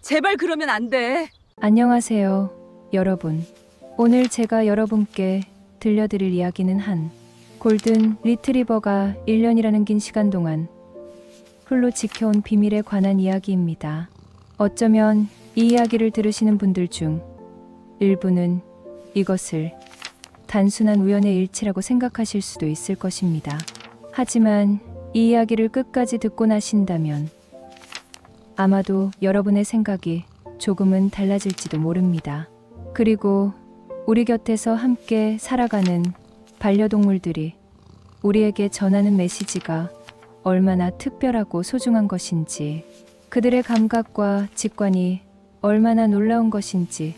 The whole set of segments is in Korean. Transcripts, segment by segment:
제발 그러면 안 돼. 안녕하세요, 여러분. 오늘 제가 여러분께 들려드릴 이야기는 한 골든 리트리버가 1년이라는 긴 시간 동안 홀로 지켜온 비밀에 관한 이야기입니다. 어쩌면 이 이야기를 들으시는 분들 중 일부는 이것을 단순한 우연의 일치라고 생각하실 수도 있을 것입니다. 하지만 이 이야기를 끝까지 듣고 나신다면 아마도 여러분의 생각이 조금은 달라질지도 모릅니다. 그리고 우리 곁에서 함께 살아가는 반려동물들이 우리에게 전하는 메시지가 얼마나 특별하고 소중한 것인지, 그들의 감각과 직관이 얼마나 놀라운 것인지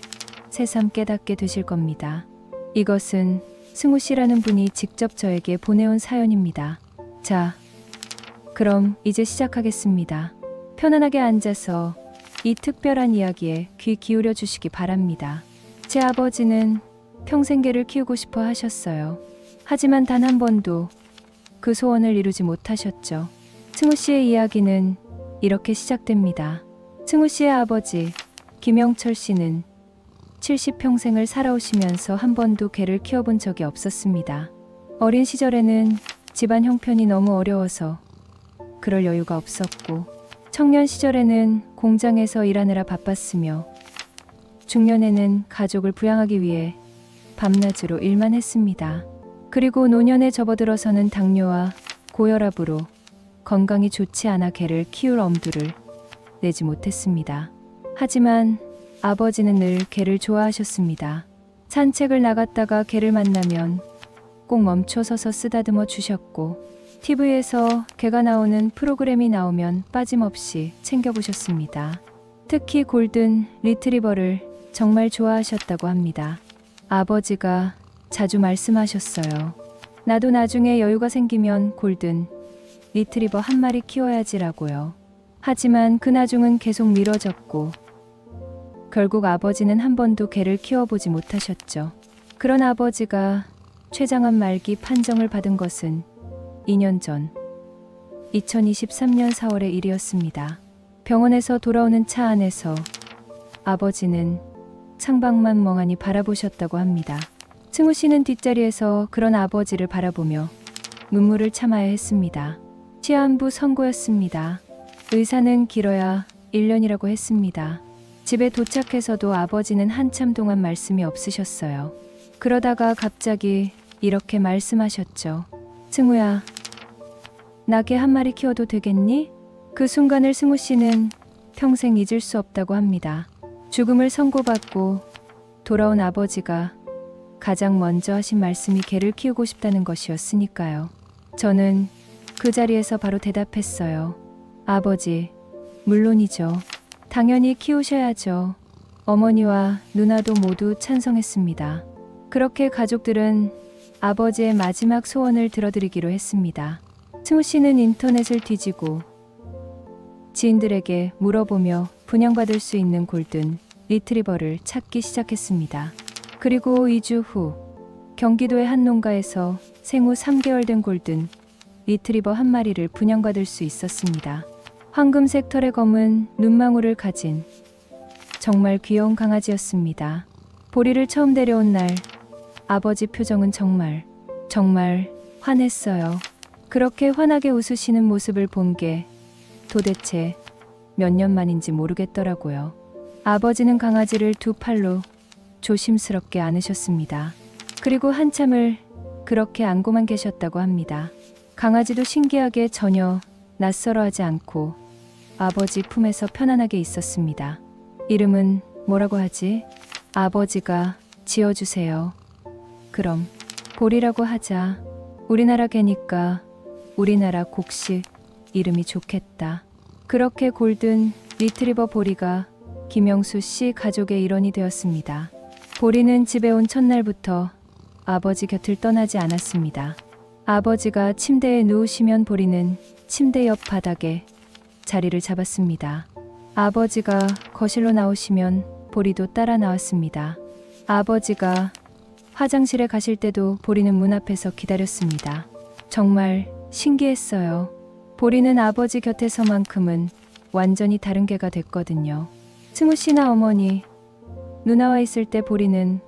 새삼 깨닫게 되실 겁니다. 이것은 승우 씨라는 분이 직접 저에게 보내온 사연입니다. 자, 그럼 이제 시작하겠습니다. 편안하게 앉아서 이 특별한 이야기에 귀 기울여 주시기 바랍니다. 제 아버지는 평생 개를 키우고 싶어 하셨어요. 하지만 단 한 번도 그 소원을 이루지 못하셨죠. 승우 씨의 이야기는 이렇게 시작됩니다. 승우 씨의 아버지 김영철 씨는 70평생을 살아오시면서 한 번도 개를 키워본 적이 없었습니다. 어린 시절에는 집안 형편이 너무 어려워서 그럴 여유가 없었고, 청년 시절에는 공장에서 일하느라 바빴으며, 중년에는 가족을 부양하기 위해 밤낮으로 일만 했습니다. 그리고 노년에 접어들어서는 당뇨와 고혈압으로 건강이 좋지 않아 개를 키울 엄두를 내지 못했습니다. 하지만 아버지는 늘 개를 좋아하셨습니다. 산책을 나갔다가 개를 만나면 꼭 멈춰서서 쓰다듬어 주셨고, TV에서 개가 나오는 프로그램이 나오면 빠짐없이 챙겨보셨습니다. 특히 골든 리트리버를 정말 좋아하셨다고 합니다. 아버지가 자주 말씀하셨어요. 나도 나중에 여유가 생기면 골든 리트리버 한 마리 키워야지라고요. 하지만 그 나중은 계속 미뤄졌고, 결국 아버지는 한 번도 개를 키워보지 못하셨죠. 그런 아버지가 췌장암 말기 판정을 받은 것은 2년 전 2023년 4월의 일이었습니다. 병원에서 돌아오는 차 안에서 아버지는 창밖만 멍하니 바라보셨다고 합니다. 승우 씨는 뒷자리에서 그런 아버지를 바라보며 눈물을 참아야 했습니다. 시한부 선고였습니다. 의사는 길어야 1년이라고 했습니다. 집에 도착해서도 아버지는 한참 동안 말씀이 없으셨어요. 그러다가 갑자기 이렇게 말씀하셨죠. 승우야, 나 개 한 마리 키워도 되겠니? 그 순간을 승우 씨는 평생 잊을 수 없다고 합니다. 죽음을 선고받고 돌아온 아버지가 가장 먼저 하신 말씀이 개를 키우고 싶다는 것이었으니까요. 저는 그 자리에서 바로 대답했어요. 아버지, 물론이죠. 당연히 키우셔야죠. 어머니와 누나도 모두 찬성했습니다. 그렇게 가족들은 아버지의 마지막 소원을 들어드리기로 했습니다. 승우 씨는 인터넷을 뒤지고 지인들에게 물어보며 분양받을 수 있는 골든 리트리버를 찾기 시작했습니다. 그리고 2주 후 경기도의 한 농가에서 생후 3개월 된 골든 리트리버 한 마리를 분양받을 수 있었습니다. 황금색 털의 검은 눈망울을 가진 정말 귀여운 강아지였습니다. 보리를 처음 데려온 날 아버지 표정은 정말 환했어요. 그렇게 환하게 웃으시는 모습을 본 게 도대체 몇 년 만인지 모르겠더라고요. 아버지는 강아지를 두 팔로 조심스럽게 안으셨습니다. 그리고 한참을 그렇게 안고만 계셨다고 합니다. 강아지도 신기하게 전혀 낯설어하지 않고 아버지 품에서 편안하게 있었습니다. 이름은 뭐라고 하지? 아버지가 지어주세요. 그럼 보리라고 하자. 우리나라 개니까 우리나라 곡식 이름이 좋겠다. 그렇게 골든 리트리버 보리가 김영수 씨 가족의 일원이 되었습니다. 보리는 집에 온 첫날부터 아버지 곁을 떠나지 않았습니다. 아버지가 침대에 누우시면 보리는 침대 옆 바닥에 자리를 잡았습니다. 아버지가 거실로 나오시면 보리도 따라 나왔습니다. 아버지가 화장실에 가실 때도 보리는 문 앞에서 기다렸습니다. 정말 신기했어요. 보리는 아버지 곁에서만큼은 완전히 다른 개가 됐거든요. 승우 씨나 어머니, 누나와 있을 때 보리는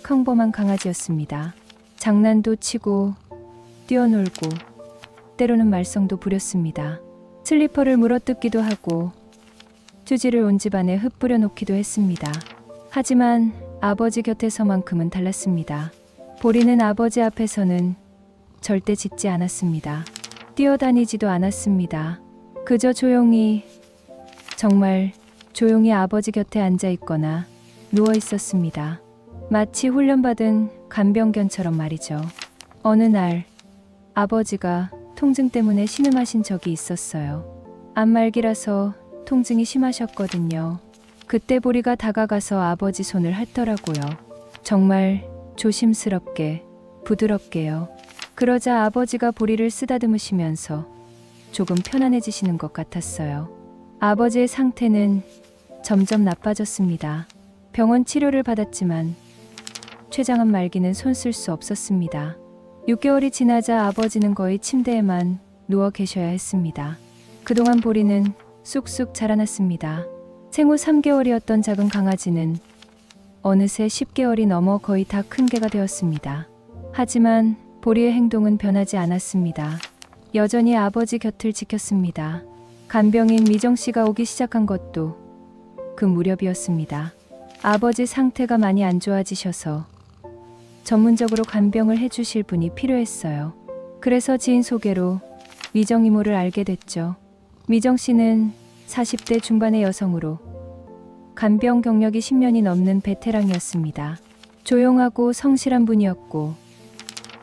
평범한 강아지였습니다. 장난도 치고 뛰어놀고 때로는 말썽도 부렸습니다. 슬리퍼를 물어뜯기도 하고 휴지를 온 집안에 흩뿌려 놓기도 했습니다. 하지만 아버지 곁에서만큼은 달랐습니다. 보리는 아버지 앞에서는 절대 짖지 않았습니다. 뛰어다니지도 않았습니다. 그저 조용히, 정말 조용히 아버지 곁에 앉아 있거나 누워 있었습니다. 마치 훈련받은 간병견처럼 말이죠. 어느 날 아버지가 통증 때문에 신음하신 적이 있었어요. 안말기라서 통증이 심하셨거든요. 그때 보리가 다가가서 아버지 손을 핥더라고요. 정말 조심스럽게, 부드럽게요. 그러자 아버지가 보리를 쓰다듬으시면서 조금 편안해지시는 것 같았어요. 아버지의 상태는 점점 나빠졌습니다. 병원 치료를 받았지만 췌장암 말기는 손 쓸 수 없었습니다. 6개월이 지나자 아버지는 거의 침대에만 누워 계셔야 했습니다. 그동안 보리는 쑥쑥 자라났습니다. 생후 3개월이었던 작은 강아지는 어느새 10개월이 넘어 거의 다 큰 개가 되었습니다. 하지만 보리의 행동은 변하지 않았습니다. 여전히 아버지 곁을 지켰습니다. 간병인 미정 씨가 오기 시작한 것도 그 무렵이었습니다. 아버지 상태가 많이 안 좋아지셔서 전문적으로 간병을 해주실 분이 필요했어요. 그래서 지인 소개로 미정 이모를 알게 됐죠. 미정 씨는 40대 중반의 여성으로 간병 경력이 10년이 넘는 베테랑이었습니다. 조용하고 성실한 분이었고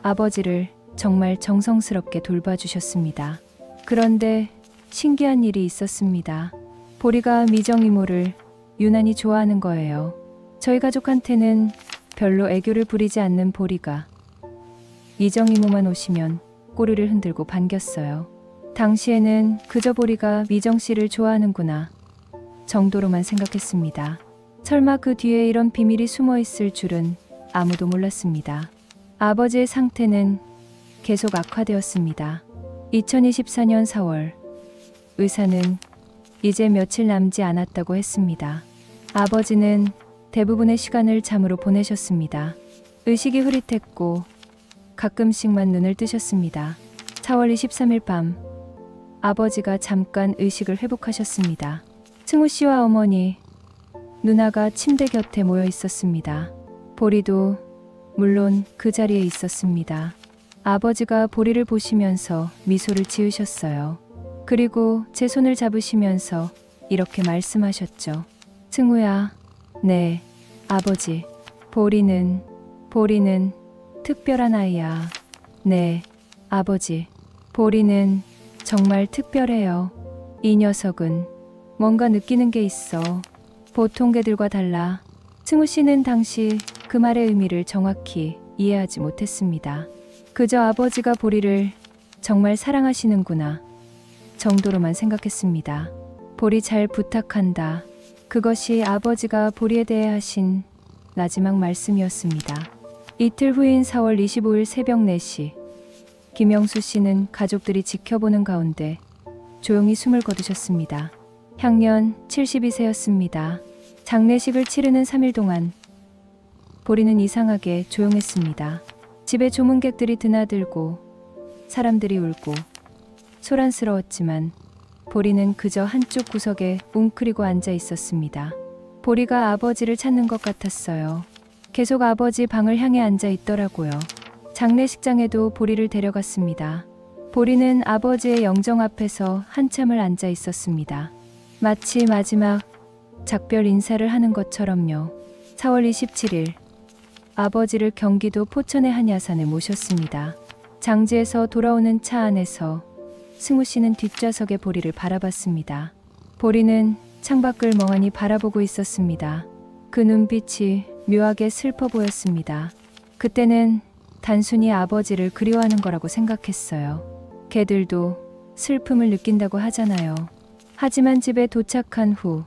아버지를 정말 정성스럽게 돌봐주셨습니다. 그런데 신기한 일이 있었습니다. 보리가 미정 이모를 유난히 좋아하는 거예요. 저희 가족한테는 별로 애교를 부리지 않는 보리가 미정 이모만 오시면 꼬리를 흔들고 반겼어요. 당시에는 그저 보리가 미정 씨를 좋아하는구나 정도로만 생각했습니다. 설마 그 뒤에 이런 비밀이 숨어 있을 줄은 아무도 몰랐습니다. 아버지의 상태는 계속 악화되었습니다. 2024년 4월 의사는 이제 며칠 남지 않았다고 했습니다. 아버지는 대부분의 시간을 잠으로 보내셨습니다. 의식이 흐릿했고 가끔씩만 눈을 뜨셨습니다. 4월 23일 밤 아버지가 잠깐 의식을 회복하셨습니다. 승우 씨와 어머니, 누나가 침대 곁에 모여 있었습니다. 보리도 물론 그 자리에 있었습니다. 아버지가 보리를 보시면서 미소를 지으셨어요. 그리고 제 손을 잡으시면서 이렇게 말씀하셨죠. 승우야, 네, 아버지. 보리는 특별한 아이야. 네, 아버지. 보리는 정말 특별해요. 이 녀석은 뭔가 느끼는 게 있어. 보통 개들과 달라. 승우 씨는 당시 그 말의 의미를 정확히 이해하지 못했습니다. 그저 아버지가 보리를 정말 사랑하시는구나 정도로만 생각했습니다. 보리 잘 부탁한다. 그것이 아버지가 보리에 대해 하신 마지막 말씀이었습니다. 이틀 후인 4월 25일 새벽 4시 김영수 씨는 가족들이 지켜보는 가운데 조용히 숨을 거두셨습니다. 향년 72세였습니다. 장례식을 치르는 3일 동안 보리는 이상하게 조용했습니다. 집에 조문객들이 드나들고 사람들이 울고 소란스러웠지만 보리는 그저 한쪽 구석에 웅크리고 앉아 있었습니다. 보리가 아버지를 찾는 것 같았어요. 계속 아버지 방을 향해 앉아 있더라고요. 장례식장에도 보리를 데려갔습니다. 보리는 아버지의 영정 앞에서 한참을 앉아 있었습니다. 마치 마지막 작별 인사를 하는 것처럼요. 4월 27일 아버지를 경기도 포천의 한 야산에 모셨습니다. 장지에서 돌아오는 차 안에서 승우 씨는 뒷좌석에 보리를 바라봤습니다. 보리는 창밖을 멍하니 바라보고 있었습니다. 그 눈빛이 묘하게 슬퍼 보였습니다. 그때는 단순히 아버지를 그리워하는 거라고 생각했어요. 개들도 슬픔을 느낀다고 하잖아요. 하지만 집에 도착한 후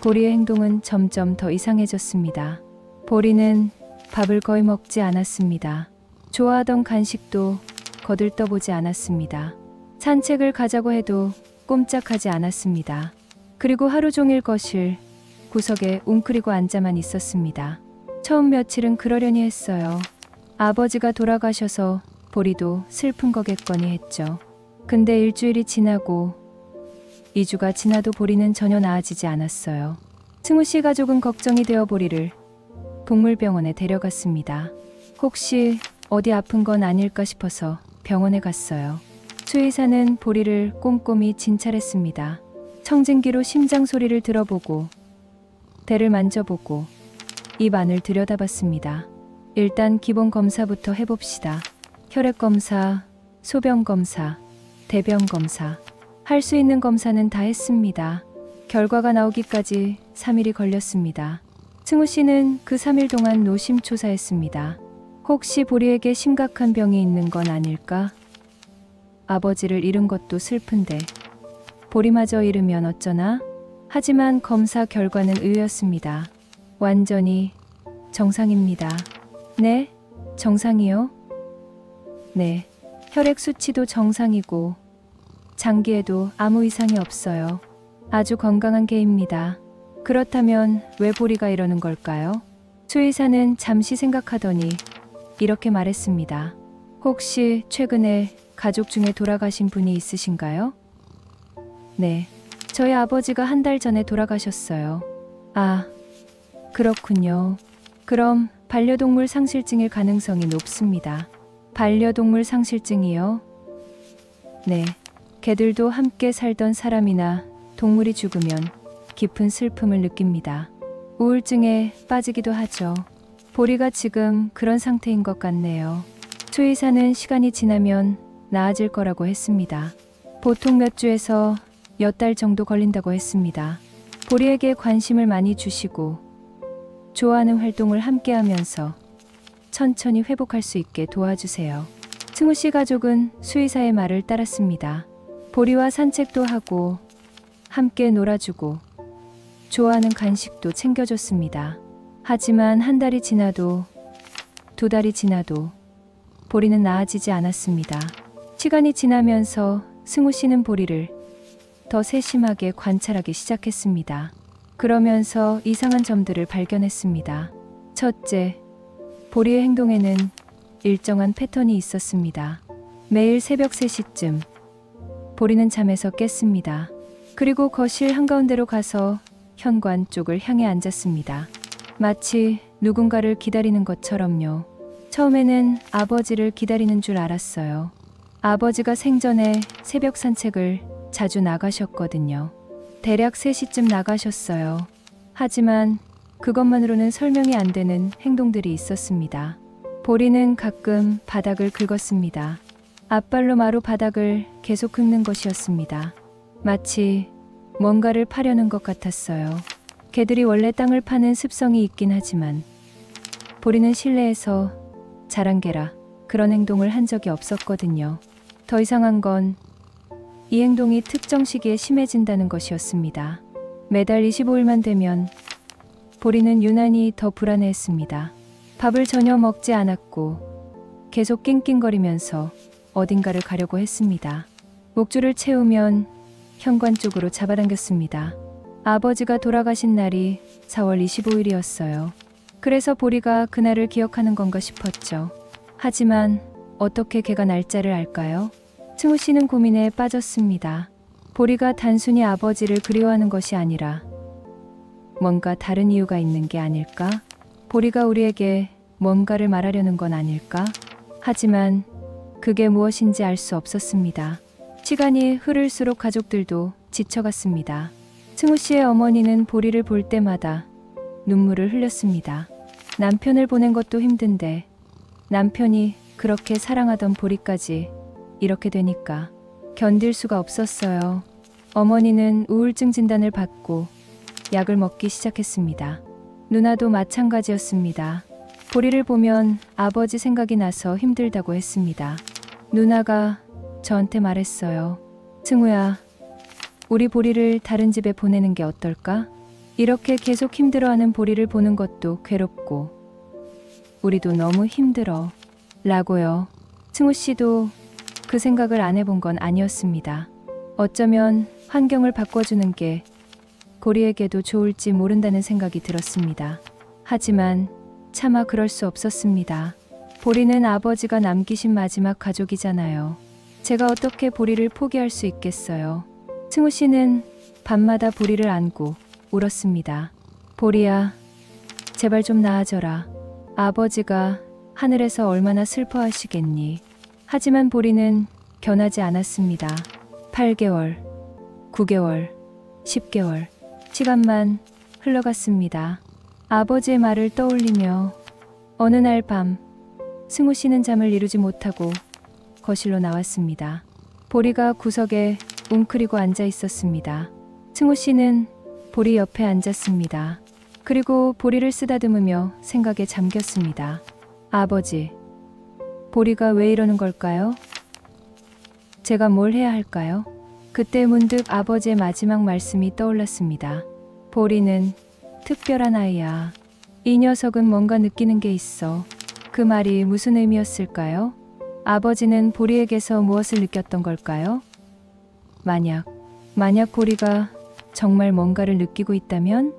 보리의 행동은 점점 더 이상해졌습니다. 보리는 밥을 거의 먹지 않았습니다. 좋아하던 간식도 거들떠보지 않았습니다. 산책을 가자고 해도 꼼짝하지 않았습니다. 그리고 하루 종일 거실, 구석에 웅크리고 앉아만 있었습니다. 처음 며칠은 그러려니 했어요. 아버지가 돌아가셔서 보리도 슬픈 거겠거니 했죠. 근데 일주일이 지나고 2주가 지나도 보리는 전혀 나아지지 않았어요. 승우 씨 가족은 걱정이 되어 보리를 동물병원에 데려갔습니다. 혹시 어디 아픈 건 아닐까 싶어서 병원에 갔어요. 수의사는 보리를 꼼꼼히 진찰했습니다. 청진기로 심장 소리를 들어보고 대를 만져보고 입 안을 들여다봤습니다. 일단 기본 검사부터 해봅시다. 혈액 검사, 소변 검사, 대변 검사. 할 수 있는 검사는 다 했습니다. 결과가 나오기까지 3일이 걸렸습니다. 승우 씨는 그 3일 동안 노심초사했습니다. 혹시 보리에게 심각한 병이 있는 건 아닐까? 아버지를 잃은 것도 슬픈데 보리마저 잃으면 어쩌나? 하지만 검사 결과는 의외였습니다. 완전히 정상입니다. 네? 정상이요? 네. 혈액 수치도 정상이고 장기에도 아무 이상이 없어요. 아주 건강한 개입니다. 그렇다면 왜 보리가 이러는 걸까요? 수의사는 잠시 생각하더니 이렇게 말했습니다. 혹시 최근에 가족 중에 돌아가신 분이 있으신가요? 네. 저희 아버지가 한 달 전에 돌아가셨어요. 아, 그렇군요. 그럼 반려동물 상실증일 가능성이 높습니다. 반려동물 상실증이요? 네. 개들도 함께 살던 사람이나 동물이 죽으면 깊은 슬픔을 느낍니다. 우울증에 빠지기도 하죠. 보리가 지금 그런 상태인 것 같네요. 수의사는 시간이 지나면 나아질 거라고 했습니다. 보통 몇 주에서 몇 달 정도 걸린다고 했습니다. 보리에게 관심을 많이 주시고 좋아하는 활동을 함께 하면서 천천히 회복할 수 있게 도와주세요. 승우 씨 가족은 수의사의 말을 따랐습니다. 보리와 산책도 하고 함께 놀아주고 좋아하는 간식도 챙겨줬습니다. 하지만 한 달이 지나도 2달이 지나도 보리는 나아지지 않았습니다. 시간이 지나면서 승우 씨는 보리를 더 세심하게 관찰하기 시작했습니다. 그러면서 이상한 점들을 발견했습니다. 첫째, 보리의 행동에는 일정한 패턴이 있었습니다. 매일 새벽 3시쯤 보리는 잠에서 깼습니다. 그리고 거실 한가운데로 가서 현관 쪽을 향해 앉았습니다. 마치 누군가를 기다리는 것처럼요. 처음에는 아버지를 기다리는 줄 알았어요. 아버지가 생전에 새벽 산책을 자주 나가셨거든요. 대략 3시쯤 나가셨어요. 하지만 그것만으로는 설명이 안 되는 행동들이 있었습니다. 보리는 가끔 바닥을 긁었습니다. 앞발로 마루 바닥을 계속 긁는 것이었습니다. 마치 뭔가를 파려는 것 같았어요. 개들이 원래 땅을 파는 습성이 있긴 하지만 보리는 실내에서 자란 개라 그런 행동을 한 적이 없었거든요. 더 이상한 건 이 행동이 특정 시기에 심해진다는 것이었습니다. 매달 25일만 되면 보리는 유난히 더 불안해했습니다. 밥을 전혀 먹지 않았고 계속 낑낑거리면서 어딘가를 가려고 했습니다. 목줄을 채우면 현관 쪽으로 잡아당겼습니다. 아버지가 돌아가신 날이 4월 25일이었어요. 그래서 보리가 그날을 기억하는 건가 싶었죠. 하지만 어떻게 걔가 날짜를 알까요? 승우 씨는 고민에 빠졌습니다. 보리가 단순히 아버지를 그리워하는 것이 아니라 뭔가 다른 이유가 있는 게 아닐까? 보리가 우리에게 뭔가를 말하려는 건 아닐까? 하지만 그게 무엇인지 알 수 없었습니다. 시간이 흐를수록 가족들도 지쳐갔습니다. 승우 씨의 어머니는 보리를 볼 때마다 눈물을 흘렸습니다. 남편을 보낸 것도 힘든데 남편이 그렇게 사랑하던 보리까지 이렇게 되니까 견딜 수가 없었어요. 어머니는 우울증 진단을 받고 약을 먹기 시작했습니다. 누나도 마찬가지였습니다. 보리를 보면 아버지 생각이 나서 힘들다고 했습니다. 누나가 저한테 말했어요. 승우야, 우리 보리를 다른 집에 보내는 게 어떨까? 이렇게 계속 힘들어하는 보리를 보는 것도 괴롭고 우리도 너무 힘들어 라고요. 승우 씨도 그 생각을 안 해본 건 아니었습니다. 어쩌면 환경을 바꿔주는 게 고리에게도 좋을지 모른다는 생각이 들었습니다. 하지만 차마 그럴 수 없었습니다. 보리는 아버지가 남기신 마지막 가족이잖아요. 제가 어떻게 보리를 포기할 수 있겠어요. 승우 씨는 밤마다 보리를 안고 울었습니다. 보리야, 제발 좀 나아져라. 아버지가 하늘에서 얼마나 슬퍼하시겠니. 하지만 보리는 견하지 않았습니다. 8개월, 9개월, 10개월, 시간만 흘러갔습니다. 아버지의 말을 떠올리며 어느 날 밤 승우 씨는 잠을 이루지 못하고 거실로 나왔습니다. 보리가 구석에 웅크리고 앉아 있었습니다. 승우 씨는 보리 옆에 앉았습니다. 그리고 보리를 쓰다듬으며 생각에 잠겼습니다. 아버지, 보리가 왜 이러는 걸까요? 제가 뭘 해야 할까요? 그때 문득 아버지의 마지막 말씀이 떠올랐습니다. 보리는 특별한 아이야. 이 녀석은 뭔가 느끼는 게 있어. 그 말이 무슨 의미였을까요? 아버지는 보리에게서 무엇을 느꼈던 걸까요? 만약 보리가 정말 뭔가를 느끼고 있다면?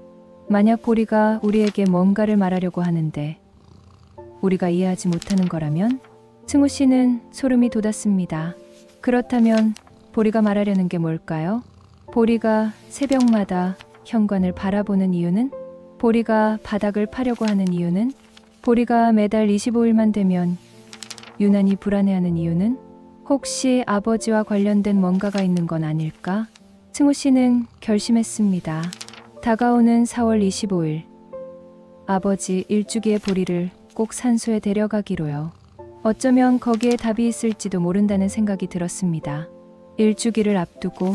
만약 보리가 우리에게 뭔가를 말하려고 하는데 우리가 이해하지 못하는 거라면? 승우 씨는 소름이 돋았습니다. 그렇다면 보리가 말하려는 게 뭘까요? 보리가 새벽마다 현관을 바라보는 이유는? 보리가 바닥을 파려고 하는 이유는? 보리가 매달 25일만 되면 유난히 불안해하는 이유는? 혹시 아버지와 관련된 뭔가가 있는 건 아닐까? 승우 씨는 결심했습니다. 다가오는 4월 25일 아버지 일주기의 보리를 꼭 산소에 데려가기로요. 어쩌면 거기에 답이 있을지도 모른다는 생각이 들었습니다. 일주기를 앞두고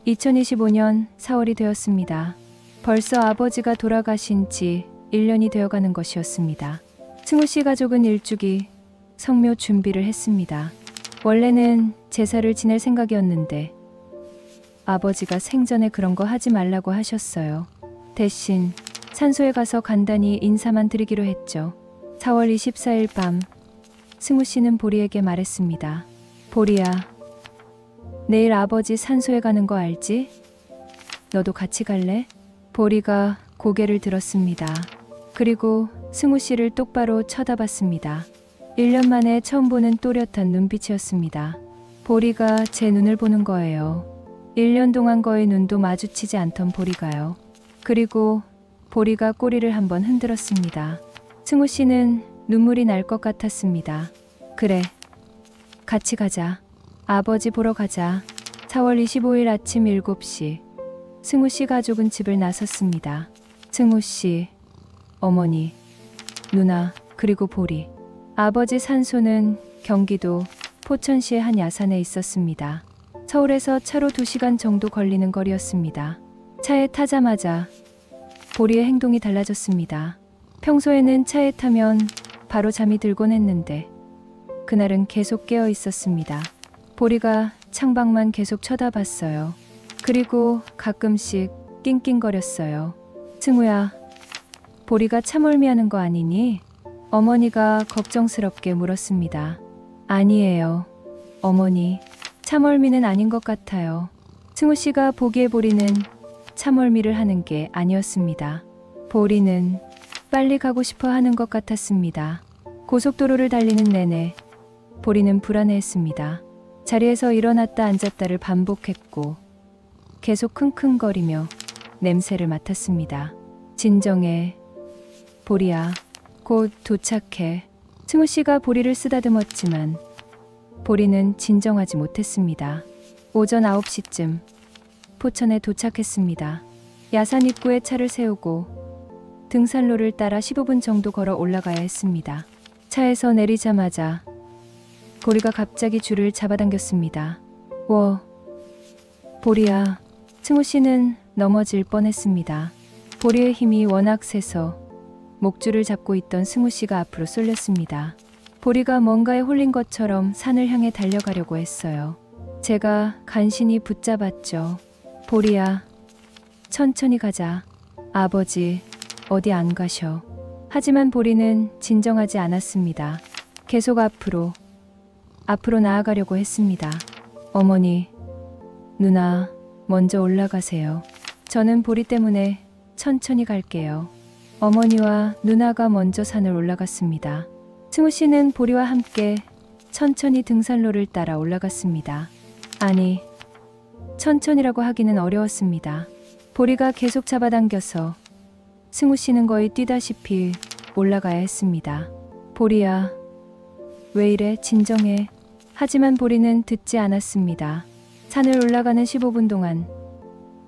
2025년 4월이 되었습니다. 벌써 아버지가 돌아가신 지 1년이 되어가는 것이었습니다. 승우 씨 가족은 일주기 성묘 준비를 했습니다. 원래는 제사를 지낼 생각이었는데 아버지가 생전에 그런 거 하지 말라고 하셨어요. 대신 산소에 가서 간단히 인사만 드리기로 했죠. 4월 24일 밤 승우 씨는 보리에게 말했습니다. 보리야, 내일 아버지 산소에 가는 거 알지? 너도 같이 갈래? 보리가 고개를 들었습니다. 그리고 승우 씨를 똑바로 쳐다봤습니다. 1년 만에 처음 보는 또렷한 눈빛이었습니다. 보리가 제 눈을 보는 거예요. 1년 동안 거의 눈도 마주치지 않던 보리가요. 그리고 보리가 꼬리를 한번 흔들었습니다. 승우 씨는 눈물이 날 것 같았습니다. 그래, 같이 가자. 아버지 보러 가자. 4월 25일 아침 7시 승우 씨 가족은 집을 나섰습니다. 승우 씨, 어머니, 누나, 그리고 보리. 아버지 산소는 경기도 포천시의 한 야산에 있었습니다. 서울에서 차로 2시간 정도 걸리는 거리였습니다. 차에 타자마자 보리의 행동이 달라졌습니다. 평소에는 차에 타면 바로 잠이 들곤 했는데 그날은 계속 깨어 있었습니다. 보리가 창밖만 계속 쳐다봤어요. 그리고 가끔씩 낑낑거렸어요. 승우야, 보리가 참을미하는 거 아니니? 어머니가 걱정스럽게 물었습니다. 아니에요, 어머니. 참을미는 아닌 것 같아요. 승우 씨가 보기에 보리는 참을미를 하는 게 아니었습니다. 보리는 빨리 가고 싶어 하는 것 같았습니다. 고속도로를 달리는 내내 보리는 불안해했습니다. 자리에서 일어났다 앉았다를 반복했고 계속 킁킁거리며 냄새를 맡았습니다. 진정해, 보리야. 곧 도착해. 승우 씨가 보리를 쓰다듬었지만 보리는 진정하지 못했습니다. 오전 9시쯤 포천에 도착했습니다. 야산 입구에 차를 세우고 등산로를 따라 15분 정도 걸어 올라가야 했습니다. 차에서 내리자마자 보리가 갑자기 줄을 잡아당겼습니다. 보리야. 승우 씨는 넘어질 뻔했습니다. 보리의 힘이 워낙 세서 목줄을 잡고 있던 승우 씨가 앞으로 쏠렸습니다. 보리가 뭔가에 홀린 것처럼 산을 향해 달려가려고 했어요. 제가 간신히 붙잡았죠. 보리야, 천천히 가자. 아버지, 어디 안 가셔. 하지만 보리는 진정하지 않았습니다. 계속 앞으로 나아가려고 했습니다. 어머니, 누나, 먼저 올라가세요. 저는 보리 때문에 천천히 갈게요. 어머니와 누나가 먼저 산을 올라갔습니다. 승우 씨는 보리와 함께 천천히 등산로를 따라 올라갔습니다. 아니, 천천히라고 하기는 어려웠습니다. 보리가 계속 잡아당겨서 승우 씨는 거의 뛰다시피 올라가야 했습니다. 보리야, 왜 이래? 진정해. 하지만 보리는 듣지 않았습니다. 산을 올라가는 15분 동안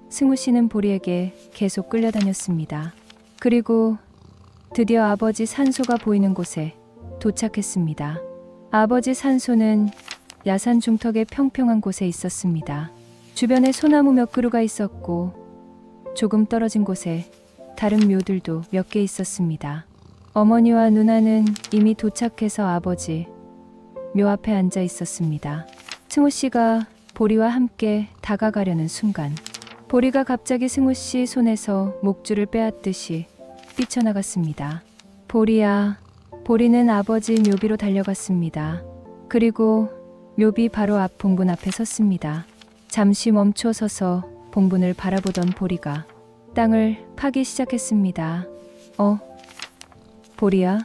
승우 씨는 보리에게 계속 끌려다녔습니다. 그리고 드디어 아버지 산소가 보이는 곳에 도착했습니다. 아버지 산소는 야산 중턱의 평평한 곳에 있었습니다. 주변에 소나무 몇 그루가 있었고 조금 떨어진 곳에 다른 묘들도 몇 개 있었습니다. 어머니와 누나는 이미 도착해서 아버지 묘 앞에 앉아 있었습니다. 승우 씨가 보리와 함께 다가가려는 순간 보리가 갑자기 승우 씨 손에서 목줄을 빼앗듯이 뛰쳐나갔습니다. 보리야. 보리는 아버지 묘비로 달려갔습니다. 그리고 묘비 바로 앞 봉분 앞에 섰습니다. 잠시 멈춰 서서 봉분을 바라보던 보리가 땅을 파기 시작했습니다. 보리야,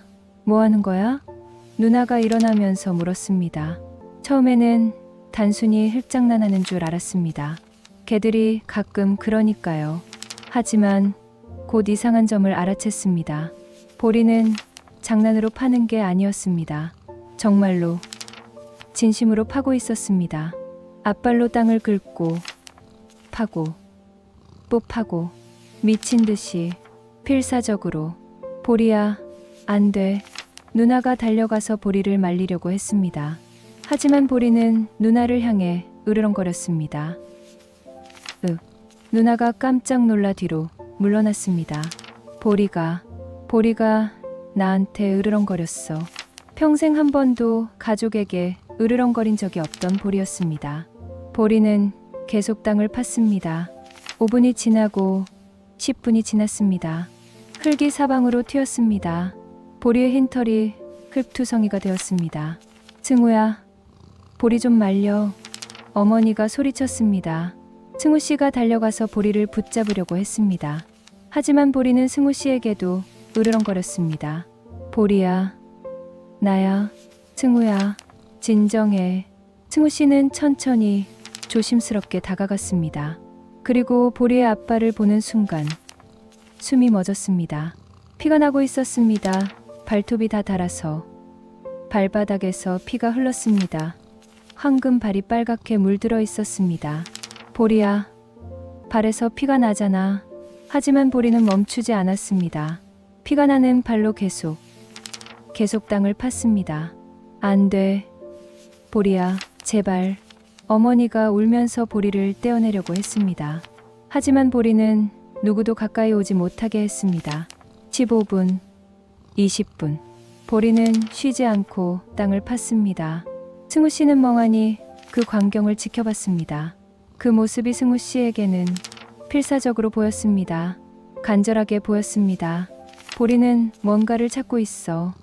뭐 하는 거야? 누나가 일어나면서 물었습니다. 처음에는 단순히 흙장난하는 줄 알았습니다. 개들이 가끔 그러니까요. 하지만 곧 이상한 점을 알아챘습니다. 보리는 장난으로 파는 게 아니었습니다. 정말로 진심으로 파고 있었습니다. 앞발로 땅을 긁고 파고 또 파고 미친 듯이 필사적으로. 보리야, 안 돼. 누나가 달려가서 보리를 말리려고 했습니다. 하지만 보리는 누나를 향해 으르렁거렸습니다. 누나가 깜짝 놀라 뒤로 물러났습니다. 보리가 나한테 으르렁거렸어. 평생 한 번도 가족에게 으르렁거린 적이 없던 보리였습니다. 보리는 계속 땅을 팠습니다. 5분이 지나고 10분이 지났습니다. 흙이 사방으로 튀었습니다. 보리의 흰 털이 흙투성이가 되었습니다. 승우야, 보리 좀 말려. 어머니가 소리쳤습니다. 승우 씨가 달려가서 보리를 붙잡으려고 했습니다. 하지만 보리는 승우 씨에게도 으르렁거렸습니다. 보리야, 나야, 승우야, 진정해. 승우 씨는 천천히 조심스럽게 다가갔습니다. 그리고 보리의 앞발을 보는 순간 숨이 멎었습니다. 피가 나고 있었습니다. 발톱이 다 닳아서 발바닥에서 피가 흘렀습니다. 황금 발이 빨갛게 물들어 있었습니다. 보리야, 발에서 피가 나잖아. 하지만 보리는 멈추지 않았습니다. 피가 나는 발로 계속 땅을 팠습니다. 안 돼. 보리야, 제발. 어머니가 울면서 보리를 떼어내려고 했습니다. 하지만 보리는 누구도 가까이 오지 못하게 했습니다. 15분, 20분. 보리는 쉬지 않고 땅을 팠습니다. 승우 씨는 멍하니 그 광경을 지켜봤습니다. 그 모습이 승우 씨에게는 필사적으로 보였습니다. 간절하게 보였습니다. 보리는 뭔가를 찾고 있어.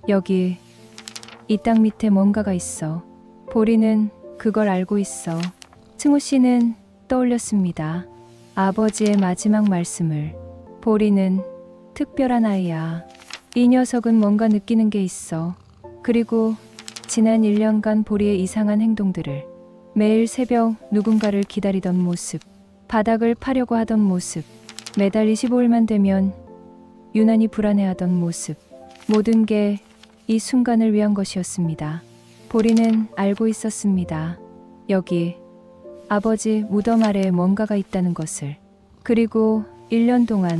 여기, 이 땅 밑에 뭔가가 있어. 보리는 그걸 알고 있어. 승우 씨는 떠올렸습니다. 아버지의 마지막 말씀을. 보리는 특별한 아이야. 이 녀석은 뭔가 느끼는 게 있어. 그리고 지난 1년간 보리의 이상한 행동들을, 매일 새벽 누군가를 기다리던 모습, 바닥을 파려고 하던 모습, 매달 25일만 되면 유난히 불안해하던 모습, 모든 게 이 순간을 위한 것이었습니다. 보리는 알고 있었습니다. 여기 아버지 무덤 아래에 뭔가가 있다는 것을. 그리고 1년 동안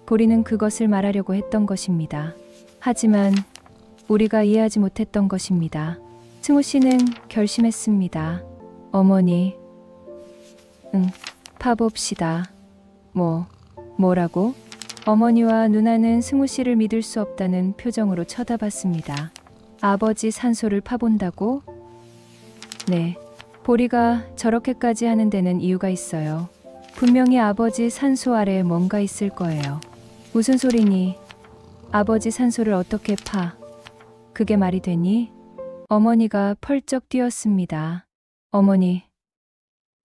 보리는 그것을 말하려고 했던 것입니다. 하지만 우리가 이해하지 못했던 것입니다. 승우 씨는 결심했습니다. 어머니, 파봅시다. 뭐라고? 어머니와 누나는 승우 씨를 믿을 수 없다는 표정으로 쳐다봤습니다. 아버지 산소를 파본다고? 네. 보리가 저렇게까지 하는 데는 이유가 있어요. 분명히 아버지 산소 아래에 뭔가 있을 거예요. 무슨 소리니? 아버지 산소를 어떻게 파? 그게 말이 되니? 어머니가 펄쩍 뛰었습니다. 어머니,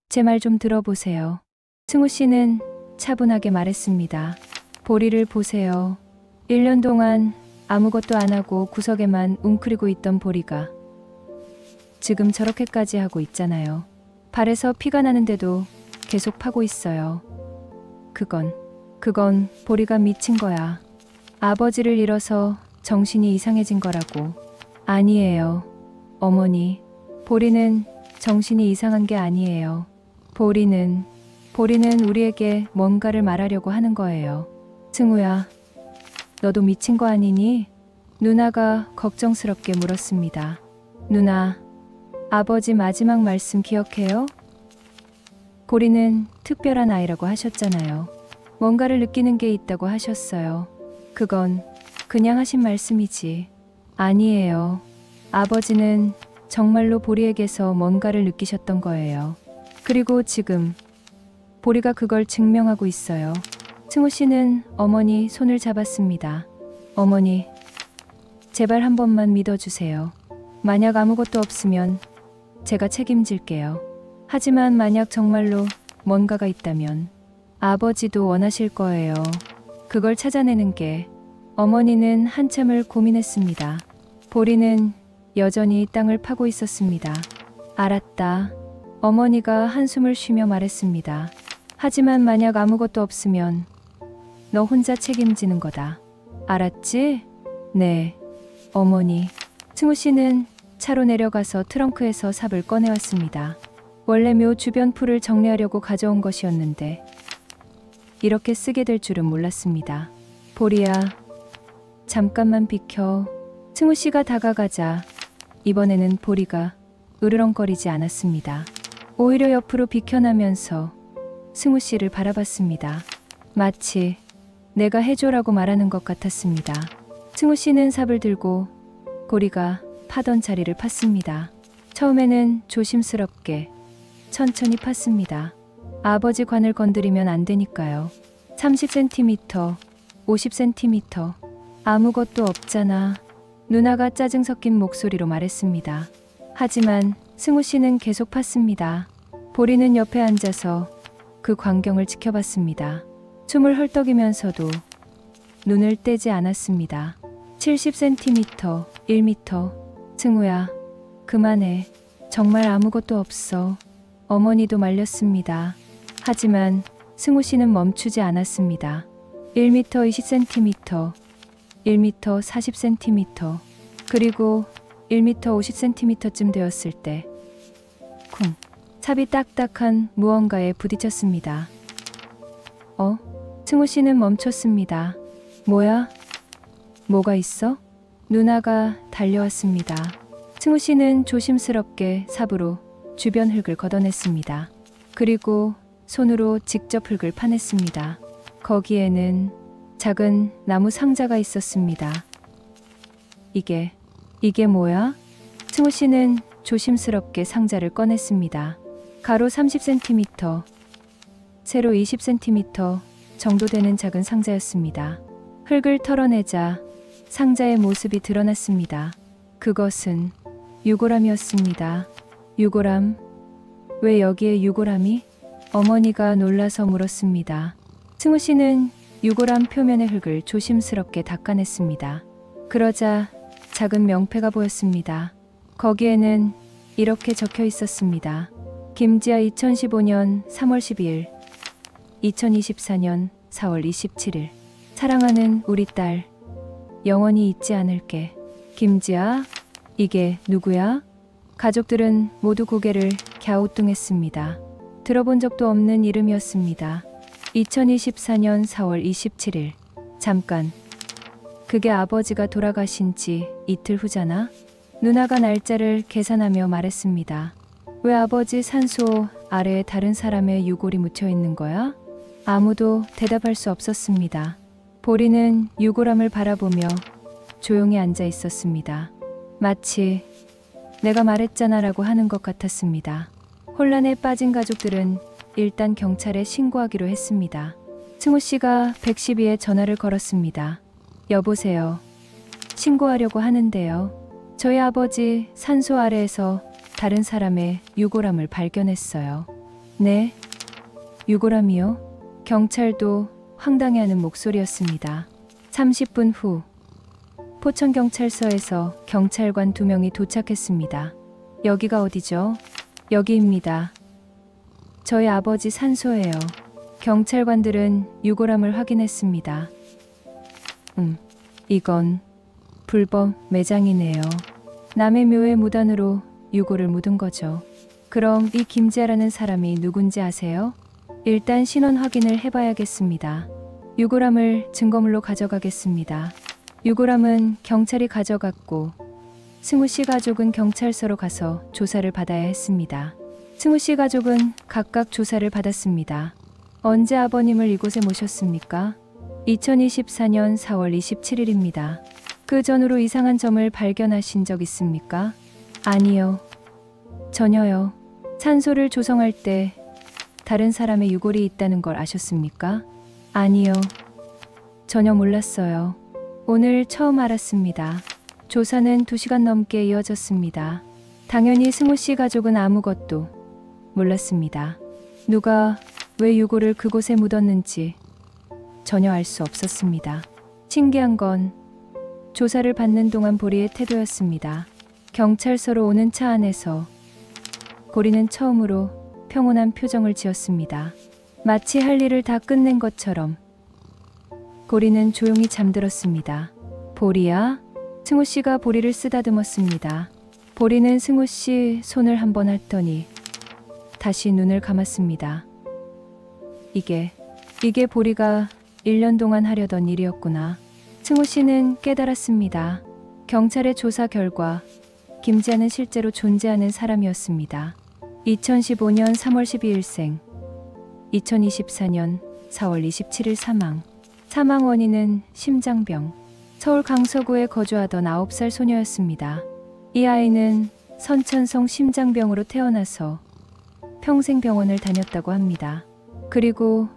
제 말 좀 들어보세요. 승우 씨는 차분하게 말했습니다. 보리를 보세요. 1년 동안 아무것도 안 하고 구석에만 웅크리고 있던 보리가 지금 저렇게까지 하고 있잖아요. 발에서 피가 나는데도 계속 파고 있어요. 그건 보리가 미친 거야. 아버지를 잃어서 정신이 이상해진 거라고. 아니에요. 어머니, 보리는 정신이 이상한 게 아니에요. 보리는 우리에게 뭔가를 말하려고 하는 거예요. 승우야, 너도 미친 거 아니니? 누나가 걱정스럽게 물었습니다. 누나, 아버지 마지막 말씀 기억해요? 보리는 특별한 아이라고 하셨잖아요. 뭔가를 느끼는 게 있다고 하셨어요. 그건 그냥 하신 말씀이지. 아니에요. 아버지는 정말로 보리에게서 뭔가를 느끼셨던 거예요. 그리고 지금 보리가 그걸 증명하고 있어요. 승우 씨는 어머니 손을 잡았습니다. 어머니, 제발 한 번만 믿어주세요. 만약 아무것도 없으면 제가 책임질게요. 하지만 만약 정말로 뭔가가 있다면 아버지도 원하실 거예요. 그걸 찾아내는 게. 어머니는 한참을 고민했습니다. 보리는 여전히 땅을 파고 있었습니다. 알았다. 어머니가 한숨을 쉬며 말했습니다. 하지만 만약 아무것도 없으면 너 혼자 책임지는 거다. 알았지? 네, 어머니. 승우 씨는 차로 내려가서 트렁크에서 삽을 꺼내왔습니다. 원래 묘 주변 풀을 정리하려고 가져온 것이었는데 이렇게 쓰게 될 줄은 몰랐습니다. 보리야, 잠깐만 비켜. 승우 씨가 다가가자 이번에는 보리가 으르렁거리지 않았습니다. 오히려 옆으로 비켜나면서 승우 씨를 바라봤습니다. 마치 내가 해줘라고 말하는 것 같았습니다. 승우 씨는 삽을 들고 보리가 파던 자리를 팠습니다. 처음에는 조심스럽게 천천히 팠습니다. 아버지 관을 건드리면 안 되니까요. 30cm, 50cm, 아무것도 없잖아. 누나가 짜증 섞인 목소리로 말했습니다. 하지만 승우 씨는 계속 팠습니다. 보리는 옆에 앉아서 그 광경을 지켜봤습니다. 숨을 헐떡이면서도 눈을 떼지 않았습니다. 70cm, 1m. 승우야, 그만해. 정말 아무것도 없어. 어머니도 말렸습니다. 하지만 승우 씨는 멈추지 않았습니다. 1m 20cm, 1m 40cm, 그리고 1m 50cm쯤 되었을 때 쿵! 삽이 딱딱한 무언가에 부딪혔습니다. 승우 씨는 멈췄습니다. 뭐야? 뭐가 있어? 누나가 달려왔습니다. 승우 씨는 조심스럽게 삽으로 주변 흙을 걷어냈습니다. 그리고 손으로 직접 흙을 파냈습니다. 거기에는 작은 나무 상자가 있었습니다. 이게 뭐야? 승우 씨는 조심스럽게 상자를 꺼냈습니다. 가로 30cm, 세로 20cm 정도 되는 작은 상자였습니다. 흙을 털어내자 상자의 모습이 드러났습니다. 그것은 유골함이었습니다. 유골함? 왜 여기에 유골함이? 어머니가 놀라서 물었습니다. 승우 씨는 유골함 표면의 흙을 조심스럽게 닦아냈습니다. 그러자 작은 명패가 보였습니다. 거기에는 이렇게 적혀 있었습니다. 김지아 2015년 3월 12일, 2024년 4월 27일. 사랑하는 우리 딸, 영원히 잊지 않을게. 김지아? 이게 누구야? 가족들은 모두 고개를 갸우뚱했습니다. 들어본 적도 없는 이름이었습니다. 2024년 4월 27일. 잠깐. 그게 아버지가 돌아가신 지 이틀 후잖아? 누나가 날짜를 계산하며 말했습니다. 왜 아버지 산소 아래에 다른 사람의 유골이 묻혀 있는 거야? 아무도 대답할 수 없었습니다. 보리는 유골함을 바라보며 조용히 앉아 있었습니다. 마치 내가 말했잖아 라고 하는 것 같았습니다. 혼란에 빠진 가족들은 일단 경찰에 신고하기로 했습니다. 승우 씨가 112에 전화를 걸었습니다. 여보세요. 신고하려고 하는데요. 저희 아버지 산소 아래에서 다른 사람의 유골함을 발견했어요. 네? 유골함이요? 경찰도 황당해하는 목소리였습니다. 30분 후 포천경찰서에서 경찰관 2명이 도착했습니다. 여기가 어디죠? 여기입니다. 저희 아버지 산소예요. 경찰관들은 유골함을 확인했습니다. 이건 불법 매장이네요. 남의 묘에 무단으로 유골을 묻은 거죠. 그럼 이 김지아라는 사람이 누군지 아세요? 일단 신원 확인을 해봐야겠습니다. 유골함을 증거물로 가져가겠습니다. 유골함은 경찰이 가져갔고 승우 씨 가족은 경찰서로 가서 조사를 받아야 했습니다. 승우 씨 가족은 각각 조사를 받았습니다. 언제 아버님을 이곳에 모셨습니까? 2024년 4월 27일입니다. 그 전후로 이상한 점을 발견하신 적 있습니까? 아니요. 전혀요. 산소를 조성할 때 다른 사람의 유골이 있다는 걸 아셨습니까? 아니요. 전혀 몰랐어요. 오늘 처음 알았습니다. 조사는 2시간 넘게 이어졌습니다. 당연히 승우 씨 가족은 아무것도 몰랐습니다. 누가 왜 유골을 그곳에 묻었는지 전혀 알 수 없었습니다. 신기한 건 조사를 받는 동안 보리의 태도였습니다. 경찰서로 오는 차 안에서 보리는 처음으로 평온한 표정을 지었습니다. 마치 할 일을 다 끝낸 것처럼. 보리는 조용히 잠들었습니다. 보리야? 승우 씨가 보리를 쓰다듬었습니다. 보리는 승우 씨 손을 한번 핥더니 다시 눈을 감았습니다. 이게 보리가 1년 동안 하려던 일이었구나. 승우 씨는 깨달았습니다. 경찰의 조사 결과 김지아는 실제로 존재하는 사람이었습니다. 2015년 3월 12일생, 2024년 4월 27일 사망. 사망 원인은 심장병. 서울 강서구에 거주하던 9살 소녀였습니다. 이 아이는 선천성 심장병으로 태어나서 평생 병원을 다녔다고 합니다. 그리고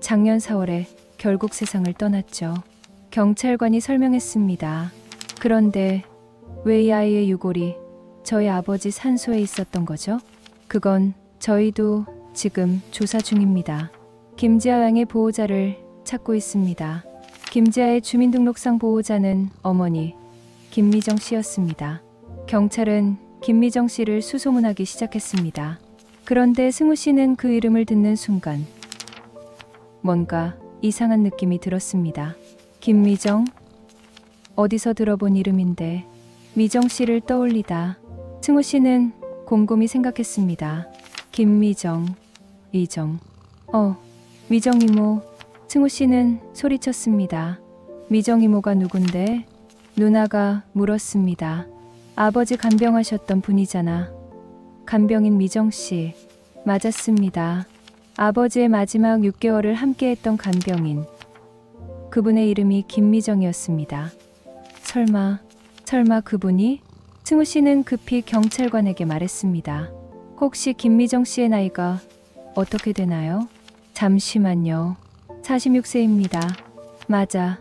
작년 4월에 결국 세상을 떠났죠. 경찰관이 설명했습니다. 그런데 왜 이 아이의 유골이 저희 아버지 산소에 있었던 거죠? 그건 저희도 지금 조사 중입니다. 김지아 양의 보호자를 찾고 있습니다. 김지아의 주민등록상 보호자는 어머니 김미정 씨였습니다. 경찰은 김미정 씨를 수소문하기 시작했습니다. 그런데 승우 씨는 그 이름을 듣는 순간 뭔가 이상한 느낌이 들었습니다. 김미정? 어디서 들어본 이름인데. 미정 씨를 떠올리다 승우 씨는 곰곰이 생각했습니다. 김미정, 이정. 미정 이모. 승우 씨는 소리쳤습니다. 미정 이모가 누군데? 누나가 물었습니다. 아버지 간병하셨던 분이잖아. 간병인 미정 씨. 맞았습니다. 아버지의 마지막 6개월을 함께했던 간병인. 그분의 이름이 김미정이었습니다. 설마 그분이? 승우 씨는 급히 경찰관에게 말했습니다. 혹시 김미정 씨의 나이가 어떻게 되나요? 잠시만요. 46세입니다. 맞아.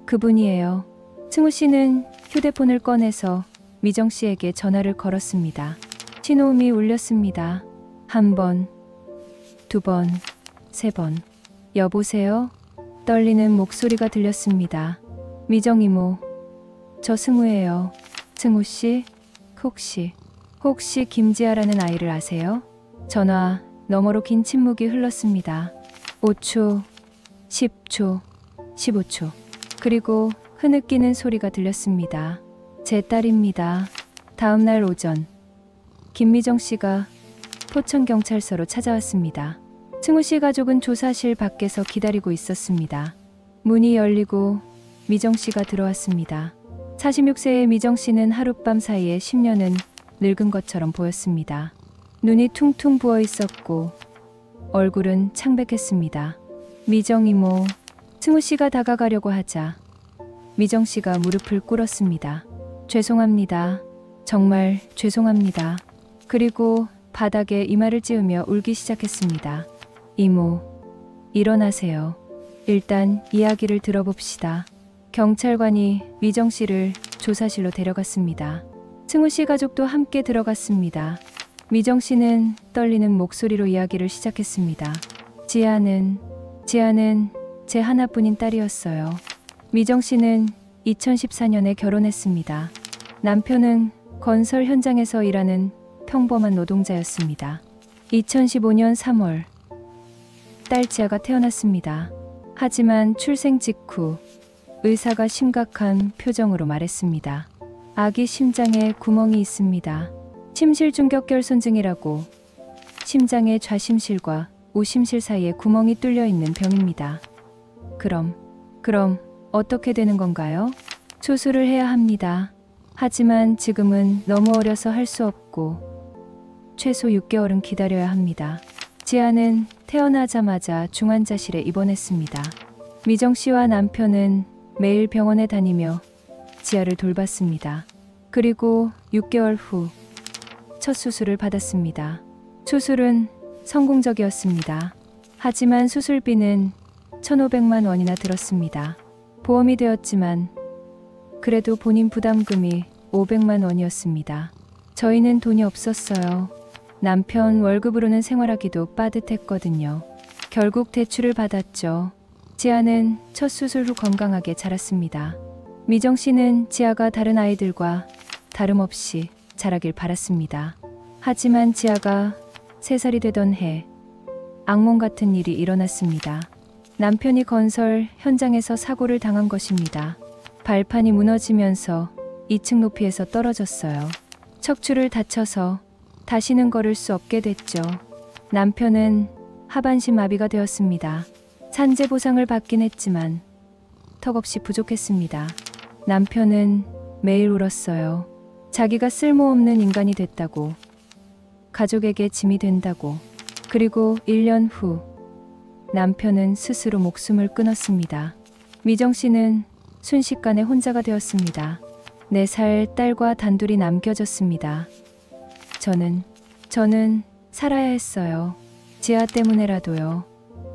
그분이에요. 승우 씨는 휴대폰을 꺼내서 미정 씨에게 전화를 걸었습니다. 신호음이 울렸습니다. 1번, 2번, 3번. 여보세요? 떨리는 목소리가 들렸습니다. 미정 이모, 저 승우예요. 승우 씨, 혹시 김지아라는 아이를 아세요? 전화 너머로 긴 침묵이 흘렀습니다. 5초, 10초, 15초. 그리고 흐느끼는 소리가 들렸습니다. 제 딸입니다. 다음 날 오전, 김미정 씨가 포천경찰서로 찾아왔습니다. 승우 씨 가족은 조사실 밖에서 기다리고 있었습니다. 문이 열리고 미정 씨가 들어왔습니다. 46세의 미정 씨는 하룻밤 사이에 10년은 늙은 것처럼 보였습니다. 눈이 퉁퉁 부어 있었고 얼굴은 창백했습니다. 미정 이모. 승우 씨가 다가가려고 하자 미정 씨가 무릎을 꿇었습니다. 죄송합니다. 정말 죄송합니다. 그리고 바닥에 이마를 찌우며 울기 시작했습니다. 이모, 일어나세요. 일단 이야기를 들어봅시다. 경찰관이 미정 씨를 조사실로 데려갔습니다. 승우 씨 가족도 함께 들어갔습니다. 미정 씨는 떨리는 목소리로 이야기를 시작했습니다. 지아는 제 하나뿐인 딸이었어요. 미정 씨는 2014년에 결혼했습니다. 남편은 건설 현장에서 일하는 평범한 노동자였습니다. 2015년 3월 딸 지아가 태어났습니다. 하지만 출생 직후 의사가 심각한 표정으로 말했습니다. 아기 심장에 구멍이 있습니다. 심실중격결손증이라고 심장의 좌심실과 우심실 사이에 구멍이 뚫려 있는 병입니다. 그럼 어떻게 되는 건가요? 수술을 해야 합니다. 하지만 지금은 너무 어려서 할 수 없고 최소 6개월은 기다려야 합니다. 지아는 태어나자마자 중환자실에 입원했습니다. 미정 씨와 남편은 매일 병원에 다니며 지아를 돌봤습니다. 그리고 6개월 후 첫 수술을 받았습니다. 수술은 성공적이었습니다. 하지만 수술비는 1,500만 원이나 들었습니다. 보험이 되었지만 그래도 본인 부담금이 500만 원이었습니다. 저희는 돈이 없었어요. 남편 월급으로는 생활하기도 빠듯했거든요. 결국 대출을 받았죠. 지아는 첫 수술 후 건강하게 자랐습니다. 미정 씨는 지아가 다른 아이들과 다름없이 자라길 바랐습니다. 하지만 지아가 3살이 되던 해 악몽 같은 일이 일어났습니다. 남편이 건설 현장에서 사고를 당한 것입니다. 발판이 무너지면서 2층 높이에서 떨어졌어요. 척추를 다쳐서 다시는 걸을 수 없게 됐죠. 남편은 하반신 마비가 되었습니다. 산재 보상을 받긴 했지만 턱없이 부족했습니다. 남편은 매일 울었어요. 자기가 쓸모없는 인간이 됐다고, 가족에게 짐이 된다고. 그리고 1년 후 남편은 스스로 목숨을 끊었습니다. 미정 씨는 순식간에 혼자가 되었습니다. 4살 딸과 단둘이 남겨졌습니다. 저는 살아야 했어요. 지아 때문에라도요.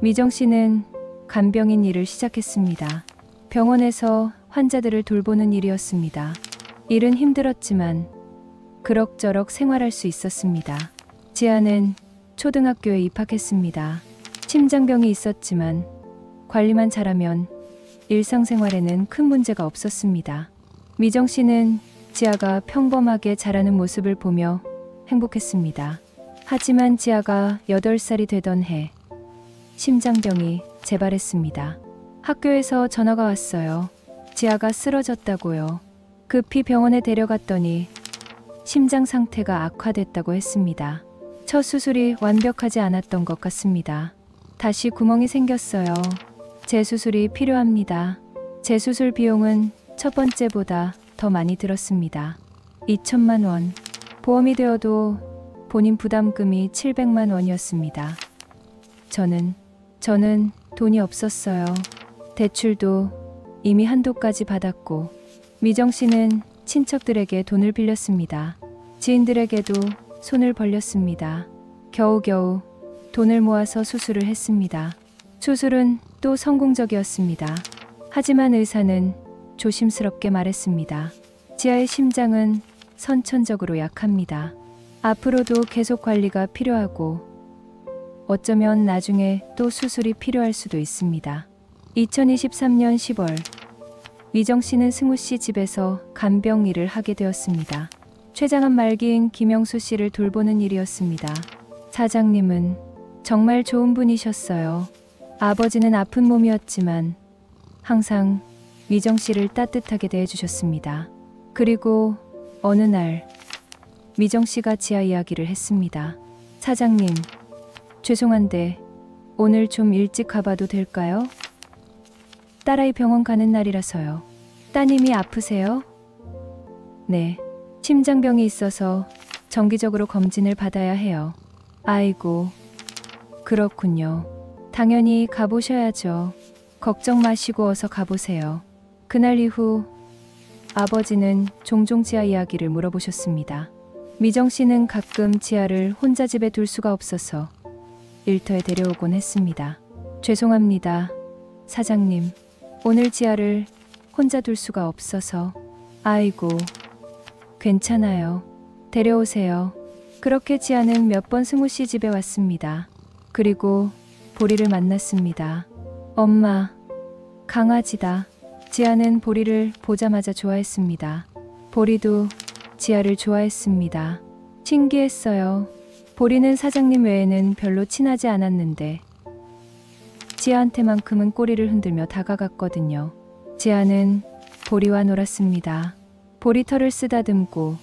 미정 씨는 간병인 일을 시작했습니다. 병원에서 환자들을 돌보는 일이었습니다. 일은 힘들었지만 그럭저럭 생활할 수 있었습니다. 지아는 초등학교에 입학했습니다. 심장병이 있었지만 관리만 잘하면 일상생활에는 큰 문제가 없었습니다. 미정 씨는 지아가 평범하게 자라는 모습을 보며 행복했습니다. 하지만 지아가 8살이 되던 해 심장병이 재발했습니다. 학교에서 전화가 왔어요. 지아가 쓰러졌다고요. 급히 병원에 데려갔더니 심장 상태가 악화됐다고 했습니다. 첫 수술이 완벽하지 않았던 것 같습니다. 다시 구멍이 생겼어요. 재수술이 필요합니다. 재수술 비용은 첫 번째보다 더 많이 들었습니다. 2천만 원. 보험이 되어도 본인 부담금이 700만 원이었습니다. 저는 돈이 없었어요. 대출도 이미 한도까지 받았고, 미정 씨는 친척들에게 돈을 빌렸습니다. 지인들에게도 손을 벌렸습니다. 겨우겨우 돈을 모아서 수술을 했습니다. 수술은 또 성공적이었습니다. 하지만 의사는 조심스럽게 말했습니다. 지아의 심장은 선천적으로 약합니다. 앞으로도 계속 관리가 필요하고 어쩌면 나중에 또 수술이 필요할 수도 있습니다. 2023년 10월 미정 씨는 승우 씨 집에서 간병 일을 하게 되었습니다. 췌장암 말기인 김영수 씨를 돌보는 일이었습니다. 사장님은 정말 좋은 분이셨어요. 아버지는 아픈 몸이었지만 항상 미정 씨를 따뜻하게 대해주셨습니다. 그리고 어느 날 미정 씨가 지아 이야기를 했습니다. 사장님, 죄송한데 오늘 좀 일찍 가봐도 될까요? 딸아이 병원 가는 날이라서요. 따님이 아프세요? 네, 심장병이 있어서 정기적으로 검진을 받아야 해요. 아이고, 그렇군요. 당연히 가보셔야죠. 걱정 마시고 어서 가보세요. 그날 이후 아버지는 종종 지아 이야기를 물어보셨습니다. 미정 씨는 가끔 지아를 혼자 집에 둘 수가 없어서 일터에 데려오곤 했습니다. 죄송합니다, 사장님. 오늘 지아를 혼자 둘 수가 없어서. 아이고, 괜찮아요. 데려오세요. 그렇게 지아는 몇 번 승우 씨 집에 왔습니다. 그리고 보리를 만났습니다. 엄마, 강아지다. 지아는 보리를 보자마자 좋아했습니다. 보리도 지아를 좋아했습니다. 신기했어요. 보리는 사장님 외에는 별로 친하지 않았는데 지아한테만큼은 꼬리를 흔들며 다가갔거든요. 지아는 보리와 놀았습니다. 보리 털을 쓰다듬고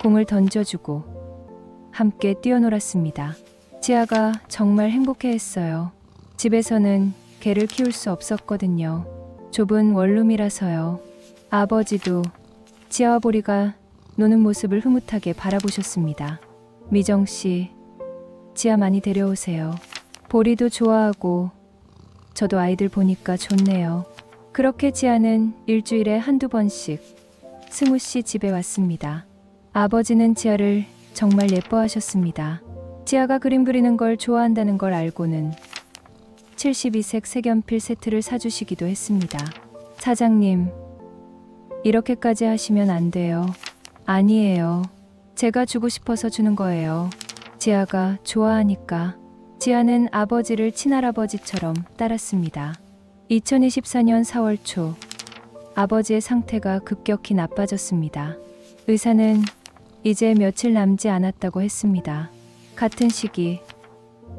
공을 던져주고 함께 뛰어놀았습니다. 지아가 정말 행복해했어요. 집에서는 개를 키울 수 없었거든요. 좁은 원룸이라서요. 아버지도 지아와 보리가 노는 모습을 흐뭇하게 바라보셨습니다. 미정씨, 지아 많이 데려오세요. 보리도 좋아하고 저도 아이들 보니까 좋네요. 그렇게 지아는 일주일에 한두 번씩 승우씨 집에 왔습니다. 아버지는 지아를 정말 예뻐하셨습니다. 지아가 그림 그리는 걸 좋아한다는 걸 알고는 72색 색연필 세트를 사주시기도 했습니다. 사장님, 이렇게까지 하시면 안 돼요. 아니에요. 제가 주고 싶어서 주는 거예요. 지아가 좋아하니까. 지아는 아버지를 친할아버지처럼 따랐습니다. 2024년 4월 초, 아버지의 상태가 급격히 나빠졌습니다. 의사는 이제 며칠 남지 않았다고 했습니다. 같은 시기,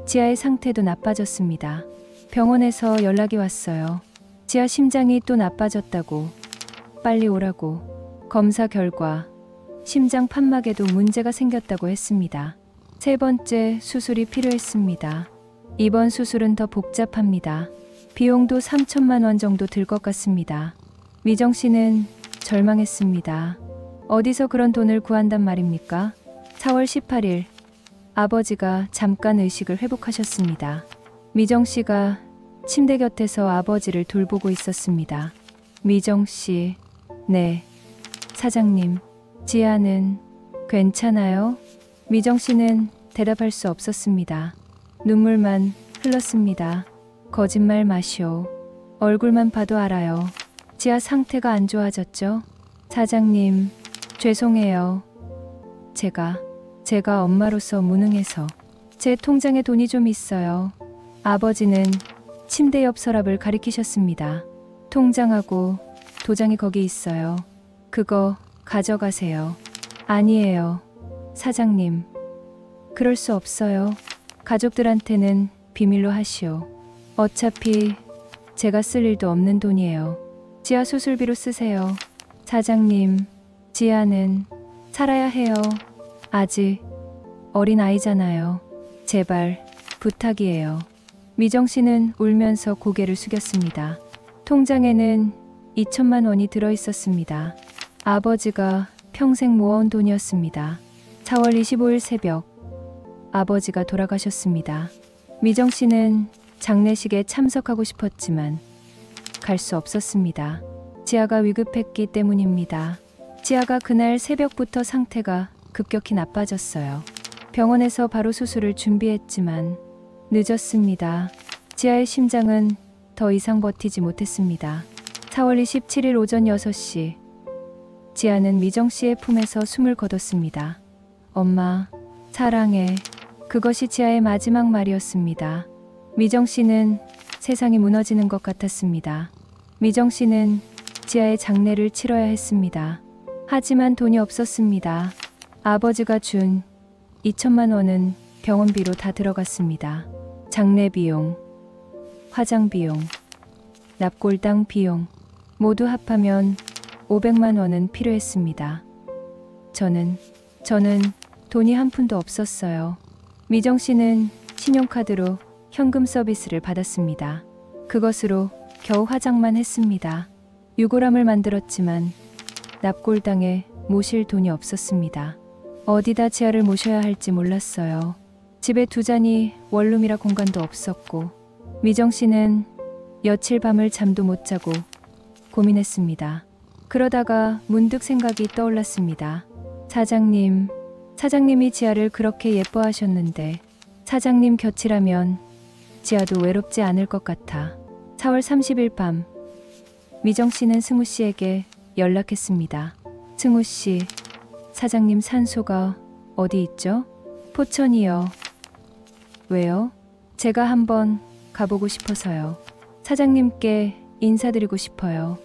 지아의 상태도 나빠졌습니다. 병원에서 연락이 왔어요. 지아 심장이 또 나빠졌다고, 빨리 오라고. 검사 결과 심장 판막에도 문제가 생겼다고 했습니다. 세 번째 수술이 필요했습니다. 이번 수술은 더 복잡합니다. 비용도 3천만 원 정도 들 것 같습니다. 미정 씨는 절망했습니다. 어디서 그런 돈을 구한단 말입니까? 4월 18일 아버지가 잠깐 의식을 회복하셨습니다. 미정 씨가 침대 곁에서 아버지를 돌보고 있었습니다. 미정 씨, 네. 사장님, 지아는 괜찮아요? 미정 씨는 대답할 수 없었습니다. 눈물만 흘렀습니다. 거짓말 마시오. 얼굴만 봐도 알아요. 지아 상태가 안 좋아졌죠? 사장님, 죄송해요. 제가 엄마로서 무능해서. 제 통장에 돈이 좀 있어요. 아버지는 침대 옆 서랍을 가리키셨습니다. 통장하고 도장이 거기 있어요. 그거 가져가세요. 아니에요. 사장님, 그럴 수 없어요. 가족들한테는 비밀로 하시오. 어차피 제가 쓸 일도 없는 돈이에요. 지아 수술비로 쓰세요. 사장님, 지아는 살아야 해요. 아직 어린 아이잖아요. 제발 부탁이에요. 미정 씨는 울면서 고개를 숙였습니다. 통장에는 2천만 원이 들어 있었습니다. 아버지가 평생 모아온 돈이었습니다. 4월 25일 새벽, 아버지가 돌아가셨습니다. 미정 씨는 장례식에 참석하고 싶었지만 갈 수 없었습니다. 지아가 위급했기 때문입니다. 지아가 그날 새벽부터 상태가 급격히 나빠졌어요. 병원에서 바로 수술을 준비했지만 늦었습니다. 지아의 심장은 더 이상 버티지 못했습니다. 4월 27일 오전 6시, 지아는 미정 씨의 품에서 숨을 거뒀습니다. 엄마, 사랑해. 그것이 지아의 마지막 말이었습니다. 미정 씨는 세상이 무너지는 것 같았습니다. 미정 씨는 지아의 장례를 치러야 했습니다. 하지만 돈이 없었습니다. 아버지가 준 2천만 원은 병원비로 다 들어갔습니다. 장례 비용, 화장 비용, 납골당 비용 모두 합하면 500만 원은 필요했습니다. 저는 돈이 한 푼도 없었어요. 미정 씨는 신용카드로 현금 서비스를 받았습니다. 그것으로 겨우 화장만 했습니다. 유골함을 만들었지만 납골당에 모실 돈이 없었습니다. 어디다 지아를 모셔야 할지 몰랐어요. 집에 두 잔이 원룸이라 공간도 없었고 미정 씨는 며칠 밤을 잠도 못 자고 고민했습니다. 그러다가 문득 생각이 떠올랐습니다. 사장님이 지아를 그렇게 예뻐하셨는데 사장님 곁이라면 지아도 외롭지 않을 것 같아. 4월 30일 밤, 미정 씨는 승우 씨에게 연락했습니다. 승우 씨, 사장님 산소가 어디 있죠? 포천이요. 왜요? 제가 한번 가보고 싶어서요. 사장님께 인사드리고 싶어요.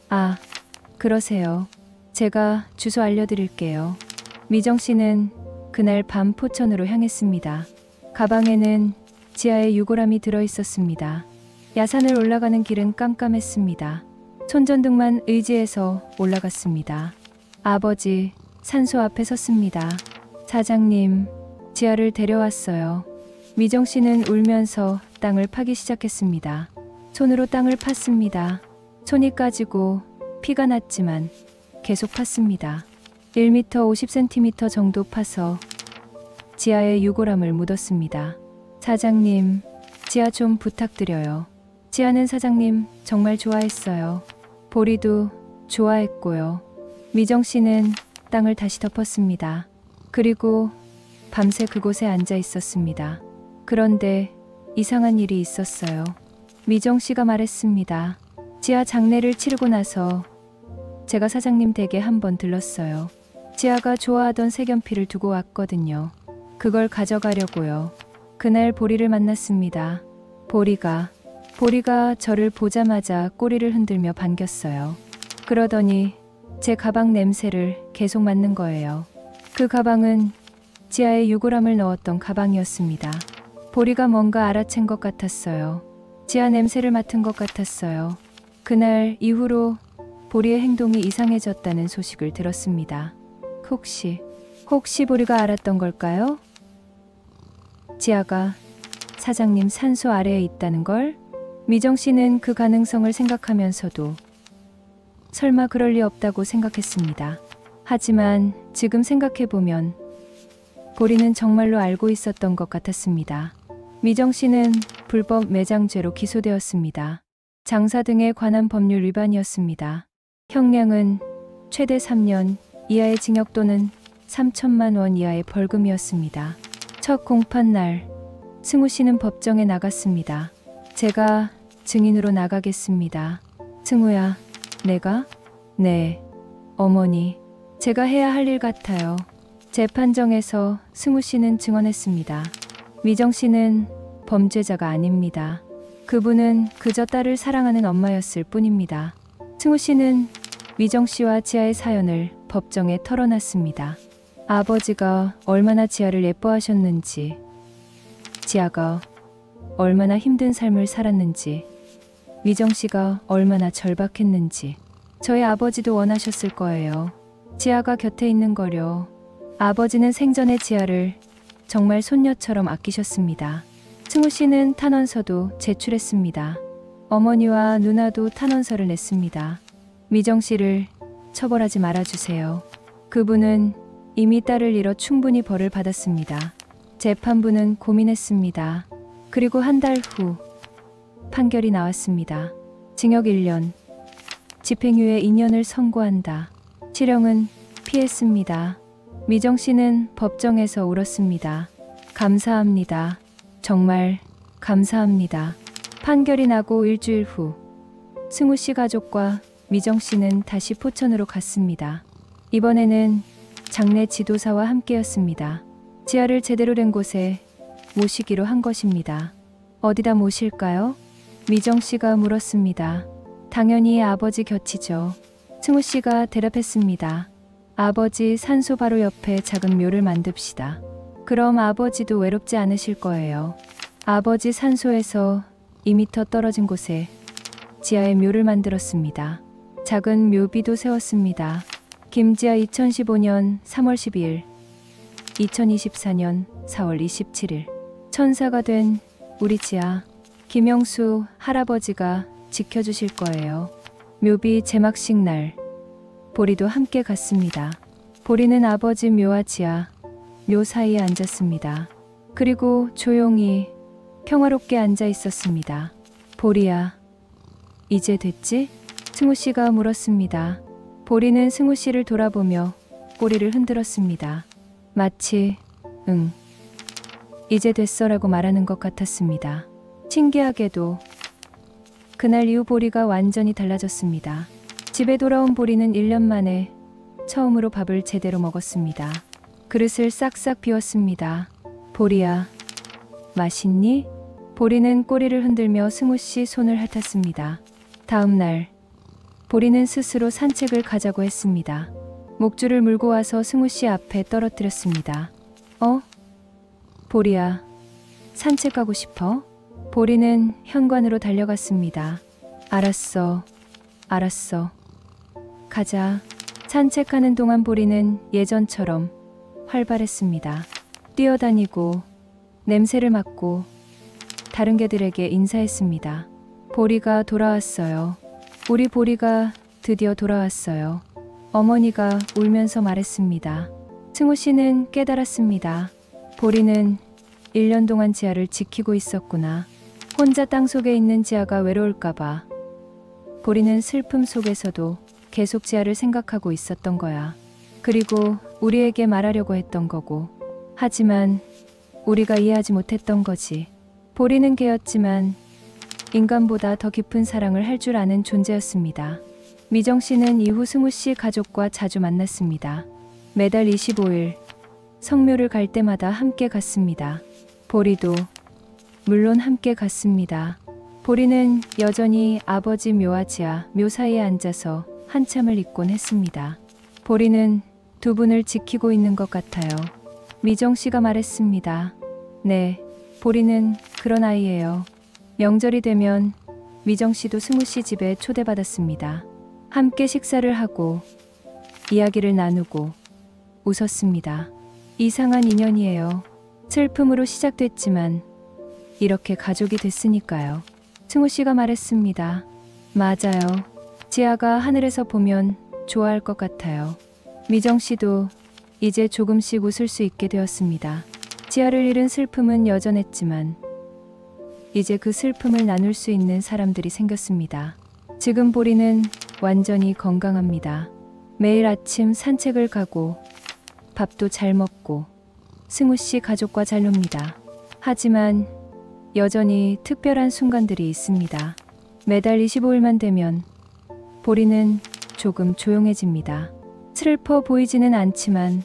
아, 그러세요. 제가 주소 알려드릴게요. 미정 씨는 그날 밤 포천으로 향했습니다. 가방에는 지하에 유골함이 들어있었습니다. 야산을 올라가는 길은 깜깜했습니다. 손전등만 의지해서 올라갔습니다. 아버지, 산소 앞에 섰습니다. 사장님, 지하를 데려왔어요. 미정 씨는 울면서 땅을 파기 시작했습니다. 손으로 땅을 팠습니다. 손이 까지고 피가 났지만 계속 팠습니다. 1m 50cm 정도 파서 지하에 유골함을 묻었습니다. 사장님, 지하 좀 부탁드려요. 지하는 사장님 정말 좋아했어요. 보리도 좋아했고요. 미정 씨는 땅을 다시 덮었습니다. 그리고 밤새 그곳에 앉아 있었습니다. 그런데 이상한 일이 있었어요. 미정 씨가 말했습니다. 지하 장례를 치르고 나서 제가 사장님 댁에 한번 들렀어요. 지하가 좋아하던 색연필을 두고 왔거든요. 그걸 가져가려고요. 그날 보리를 만났습니다. 보리가 저를 보자마자 꼬리를 흔들며 반겼어요. 그러더니 제 가방 냄새를 계속 맡는 거예요. 그 가방은 지하에 유골함을 넣었던 가방이었습니다. 보리가 뭔가 알아챈 것 같았어요. 지하 냄새를 맡은 것 같았어요. 그날 이후로 보리의 행동이 이상해졌다는 소식을 들었습니다. 혹시 보리가 알았던 걸까요? 지하가 사장님 산소 아래에 있다는 걸? 미정 씨는 그 가능성을 생각하면서도 설마 그럴 리 없다고 생각했습니다. 하지만 지금 생각해보면 보리는 정말로 알고 있었던 것 같았습니다. 미정 씨는 불법 매장죄로 기소되었습니다. 장사 등에 관한 법률 위반이었습니다. 형량은 최대 3년 이하의 징역 또는 3천만 원 이하의 벌금이었습니다. 첫 공판 날 승우 씨는 법정에 나갔습니다. 제가 증인으로 나가겠습니다. 승우야, 내가? 네, 어머니. 제가 해야 할 일 같아요. 재판정에서 승우 씨는 증언했습니다. 미정 씨는 범죄자가 아닙니다. 그분은 그저 딸을 사랑하는 엄마였을 뿐입니다. 승우 씨는 미정 씨와 지아의 사연을 법정에 털어놨습니다. 아버지가 얼마나 지아를 예뻐하셨는지, 지아가 얼마나 힘든 삶을 살았는지, 미정 씨가 얼마나 절박했는지 저희 아버지도 원하셨을 거예요. 지아가 곁에 있는 거려. 아버지는 생전에 지아를 정말 손녀처럼 아끼셨습니다. 승우 씨는 탄원서도 제출했습니다. 어머니와 누나도 탄원서를 냈습니다. 미정 씨를 처벌하지 말아주세요. 그분은 이미 딸을 잃어 충분히 벌을 받았습니다. 재판부는 고민했습니다. 그리고 한 달 후 판결이 나왔습니다. 징역 1년, 집행유예 2년을 선고한다. 실형은 피했습니다. 미정 씨는 법정에서 울었습니다. 감사합니다. 정말 감사합니다. 판결이 나고 일주일 후 승우 씨 가족과 미정 씨는 다시 포천으로 갔습니다. 이번에는 장례 지도사와 함께였습니다. 지하를 제대로 된 곳에 모시기로 한 것입니다. 어디다 모실까요? 미정 씨가 물었습니다. 당연히 아버지 곁이죠. 승우 씨가 대답했습니다. 아버지 산소 바로 옆에 작은 묘를 만듭시다. 그럼 아버지도 외롭지 않으실 거예요. 아버지 산소에서 2m 떨어진 곳에 지하에 묘를 만들었습니다. 작은 묘비도 세웠습니다. 김지하 2015년 3월 12일, 2024년 4월 27일. 천사가 된 우리 지하, 김영수 할아버지가 지켜주실 거예요. 묘비 제막식 날, 보리도 함께 갔습니다. 보리는 아버지 묘와 지하, 묘 사이에 앉았습니다. 그리고 조용히 평화롭게 앉아 있었습니다. 보리야, 이제 됐지? 승우 씨가 물었습니다. 보리는 승우 씨를 돌아보며 꼬리를 흔들었습니다. 마치 응, 이제 됐어라고 말하는 것 같았습니다. 신기하게도 그날 이후 보리가 완전히 달라졌습니다. 집에 돌아온 보리는 1년 만에 처음으로 밥을 제대로 먹었습니다. 그릇을 싹싹 비웠습니다. 보리야, 맛있니? 보리는 꼬리를 흔들며 승우 씨 손을 핥았습니다. 다음 날 보리는 스스로 산책을 가자고 했습니다. 목줄을 물고 와서 승우 씨 앞에 떨어뜨렸습니다. 보리야, 산책하고 싶어? 보리는 현관으로 달려갔습니다. 알았어. 가자. 산책하는 동안 보리는 예전처럼 활발했습니다. 뛰어다니고 냄새를 맡고 다른 개들에게 인사했습니다. 보리가 돌아왔어요. 우리 보리가 드디어 돌아왔어요. 어머니가 울면서 말했습니다. 승우 씨는 깨달았습니다. 보리는 1년 동안 지아를 지키고 있었구나. 혼자 땅속에 있는 지아가 외로울까봐. 보리는 슬픔 속에서도 계속 지아를 생각하고 있었던 거야. 그리고 우리에게 말하려고 했던 거고. 하지만 우리가 이해하지 못했던 거지. 보리는 개였지만 인간보다 더 깊은 사랑을 할 줄 아는 존재였습니다. 미정 씨는 이후 승우 씨 가족과 자주 만났습니다. 매달 25일 성묘를 갈 때마다 함께 갔습니다. 보리도 물론 함께 갔습니다. 보리는 여전히 아버지 묘와 지아 묘 사이에 앉아서 한참을 있곤 했습니다. 보리는 두 분을 지키고 있는 것 같아요. 미정 씨가 말했습니다. 네, 보리는 그런 아이예요. 명절이 되면 미정 씨도 승우 씨 집에 초대받았습니다. 함께 식사를 하고 이야기를 나누고 웃었습니다. 이상한 인연이에요. 슬픔으로 시작됐지만 이렇게 가족이 됐으니까요. 승우 씨가 말했습니다. 맞아요. 지아가 하늘에서 보면 좋아할 것 같아요. 미정 씨도 이제 조금씩 웃을 수 있게 되었습니다. 지아를 잃은 슬픔은 여전했지만 이제 그 슬픔을 나눌 수 있는 사람들이 생겼습니다. 지금 보리는 완전히 건강합니다. 매일 아침 산책을 가고 밥도 잘 먹고 승우 씨 가족과 잘 놉니다. 하지만 여전히 특별한 순간들이 있습니다. 매달 25일만 되면 보리는 조금 조용해집니다. 슬퍼 보이지는 않지만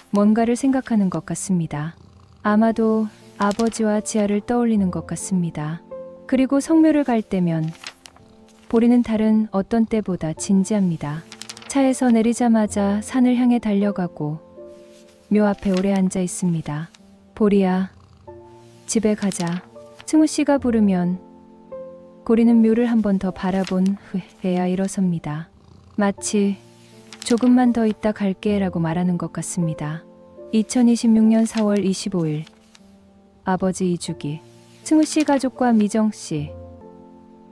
뭔가를 생각하는 것 같습니다. 아마도 아버지와 지아를 떠올리는 것 같습니다. 그리고 성묘를 갈 때면 보리는 다른 어떤 때보다 진지합니다. 차에서 내리자마자 산을 향해 달려가고 묘 앞에 오래 앉아 있습니다. 보리야, 집에 가자. 승우 씨가 부르면 보리는 묘를 한 번 더 바라본 후에야 일어섭니다. 마치 조금만 더 있다 갈게 라고 말하는 것 같습니다. 2026년 4월 25일 아버지 이주기, 승우 씨 가족과 미정 씨,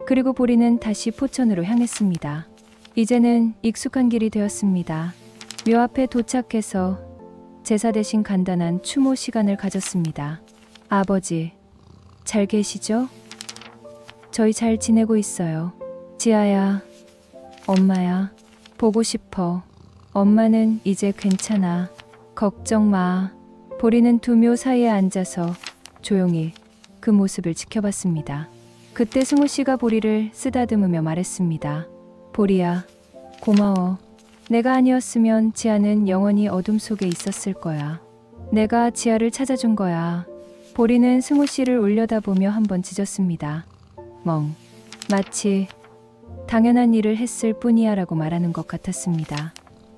그리고 보리는 다시 포천으로 향했습니다. 이제는 익숙한 길이 되었습니다. 묘 앞에 도착해서 제사 대신 간단한 추모 시간을 가졌습니다. 아버지, 잘 계시죠? 저희 잘 지내고 있어요. 지아야, 엄마야, 보고 싶어. 엄마는 이제 괜찮아. 걱정 마. 보리는 두 묘 사이에 앉아서 조용히 그 모습을 지켜봤습니다. 그때 승우 씨가 보리를 쓰다듬으며 말했습니다. 보리야, 고마워. 내가 아니었으면 지아는 영원히 어둠 속에 있었을 거야. 내가 지아를 찾아준 거야. 보리는 승우 씨를 올려다보며 한번 짖었습니다. 마치 당연한 일을 했을 뿐이야 라고 말하는 것 같았습니다.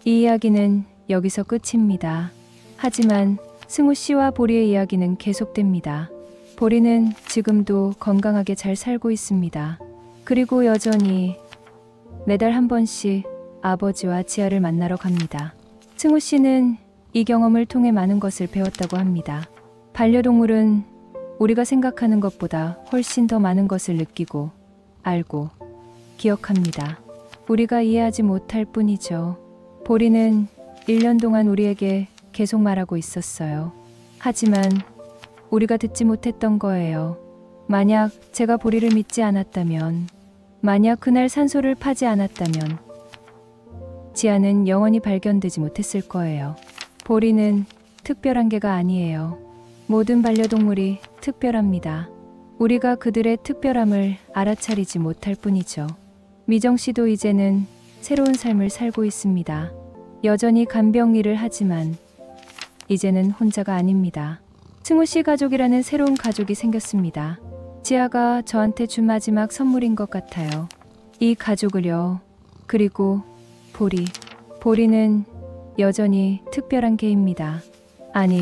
이 이야기는 여기서 끝입니다. 하지만 승우 씨와 보리의 이야기는 계속됩니다. 보리는 지금도 건강하게 잘 살고 있습니다. 그리고 여전히 매달 한 번씩 아버지와 지아를 만나러 갑니다. 승우 씨는 이 경험을 통해 많은 것을 배웠다고 합니다. 반려동물은 우리가 생각하는 것보다 훨씬 더 많은 것을 느끼고 알고 기억합니다. 우리가 이해하지 못할 뿐이죠. 보리는 1년 동안 우리에게 계속 말하고 있었어요. 하지만 우리가 듣지 못했던 거예요. 만약 제가 보리를 믿지 않았다면, 만약 그날 산소를 파지 않았다면 지아는 영원히 발견되지 못했을 거예요. 보리는 특별한 개가 아니에요. 모든 반려동물이 특별합니다. 우리가 그들의 특별함을 알아차리지 못할 뿐이죠. 미정 씨도 이제는 새로운 삶을 살고 있습니다. 여전히 간병 일을 하지만 이제는 혼자가 아닙니다. 승우 씨 가족이라는 새로운 가족이 생겼습니다. 지아가 저한테 준 마지막 선물인 것 같아요. 이 가족을요. 그리고 보리는 여전히 특별한 개입니다. 아니,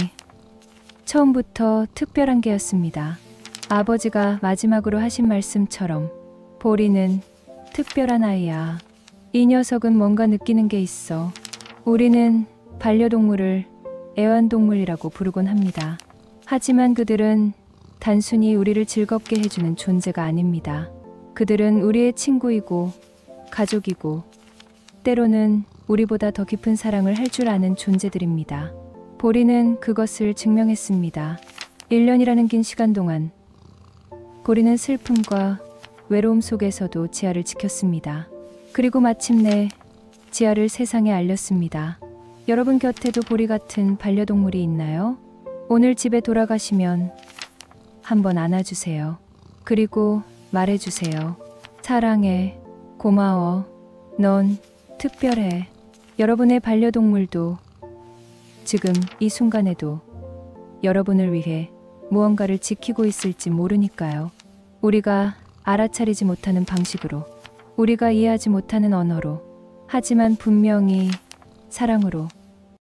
처음부터 특별한 개였습니다. 아버지가 마지막으로 하신 말씀처럼 보리는 특별한 아이야. 이 녀석은 뭔가 느끼는 게 있어. 우리는 반려동물을 애완동물이라고 부르곤 합니다. 하지만 그들은 단순히 우리를 즐겁게 해주는 존재가 아닙니다. 그들은 우리의 친구이고 가족이고 때로는 우리보다 더 깊은 사랑을 할 줄 아는 존재들입니다. 보리는 그것을 증명했습니다. 1년이라는 긴 시간 동안 보리는 슬픔과 외로움 속에서도 지아를 지켰습니다. 그리고 마침내 지아를 세상에 알렸습니다. 여러분 곁에도 보리 같은 반려동물이 있나요? 오늘 집에 돌아가시면 한번 안아주세요. 그리고 말해주세요. 사랑해. 고마워. 넌 특별해. 여러분의 반려동물도 지금 이 순간에도 여러분을 위해 무언가를 지키고 있을지 모르니까요. 우리가 알아차리지 못하는 방식으로, 우리가 이해하지 못하는 언어로, 하지만 분명히 사랑으로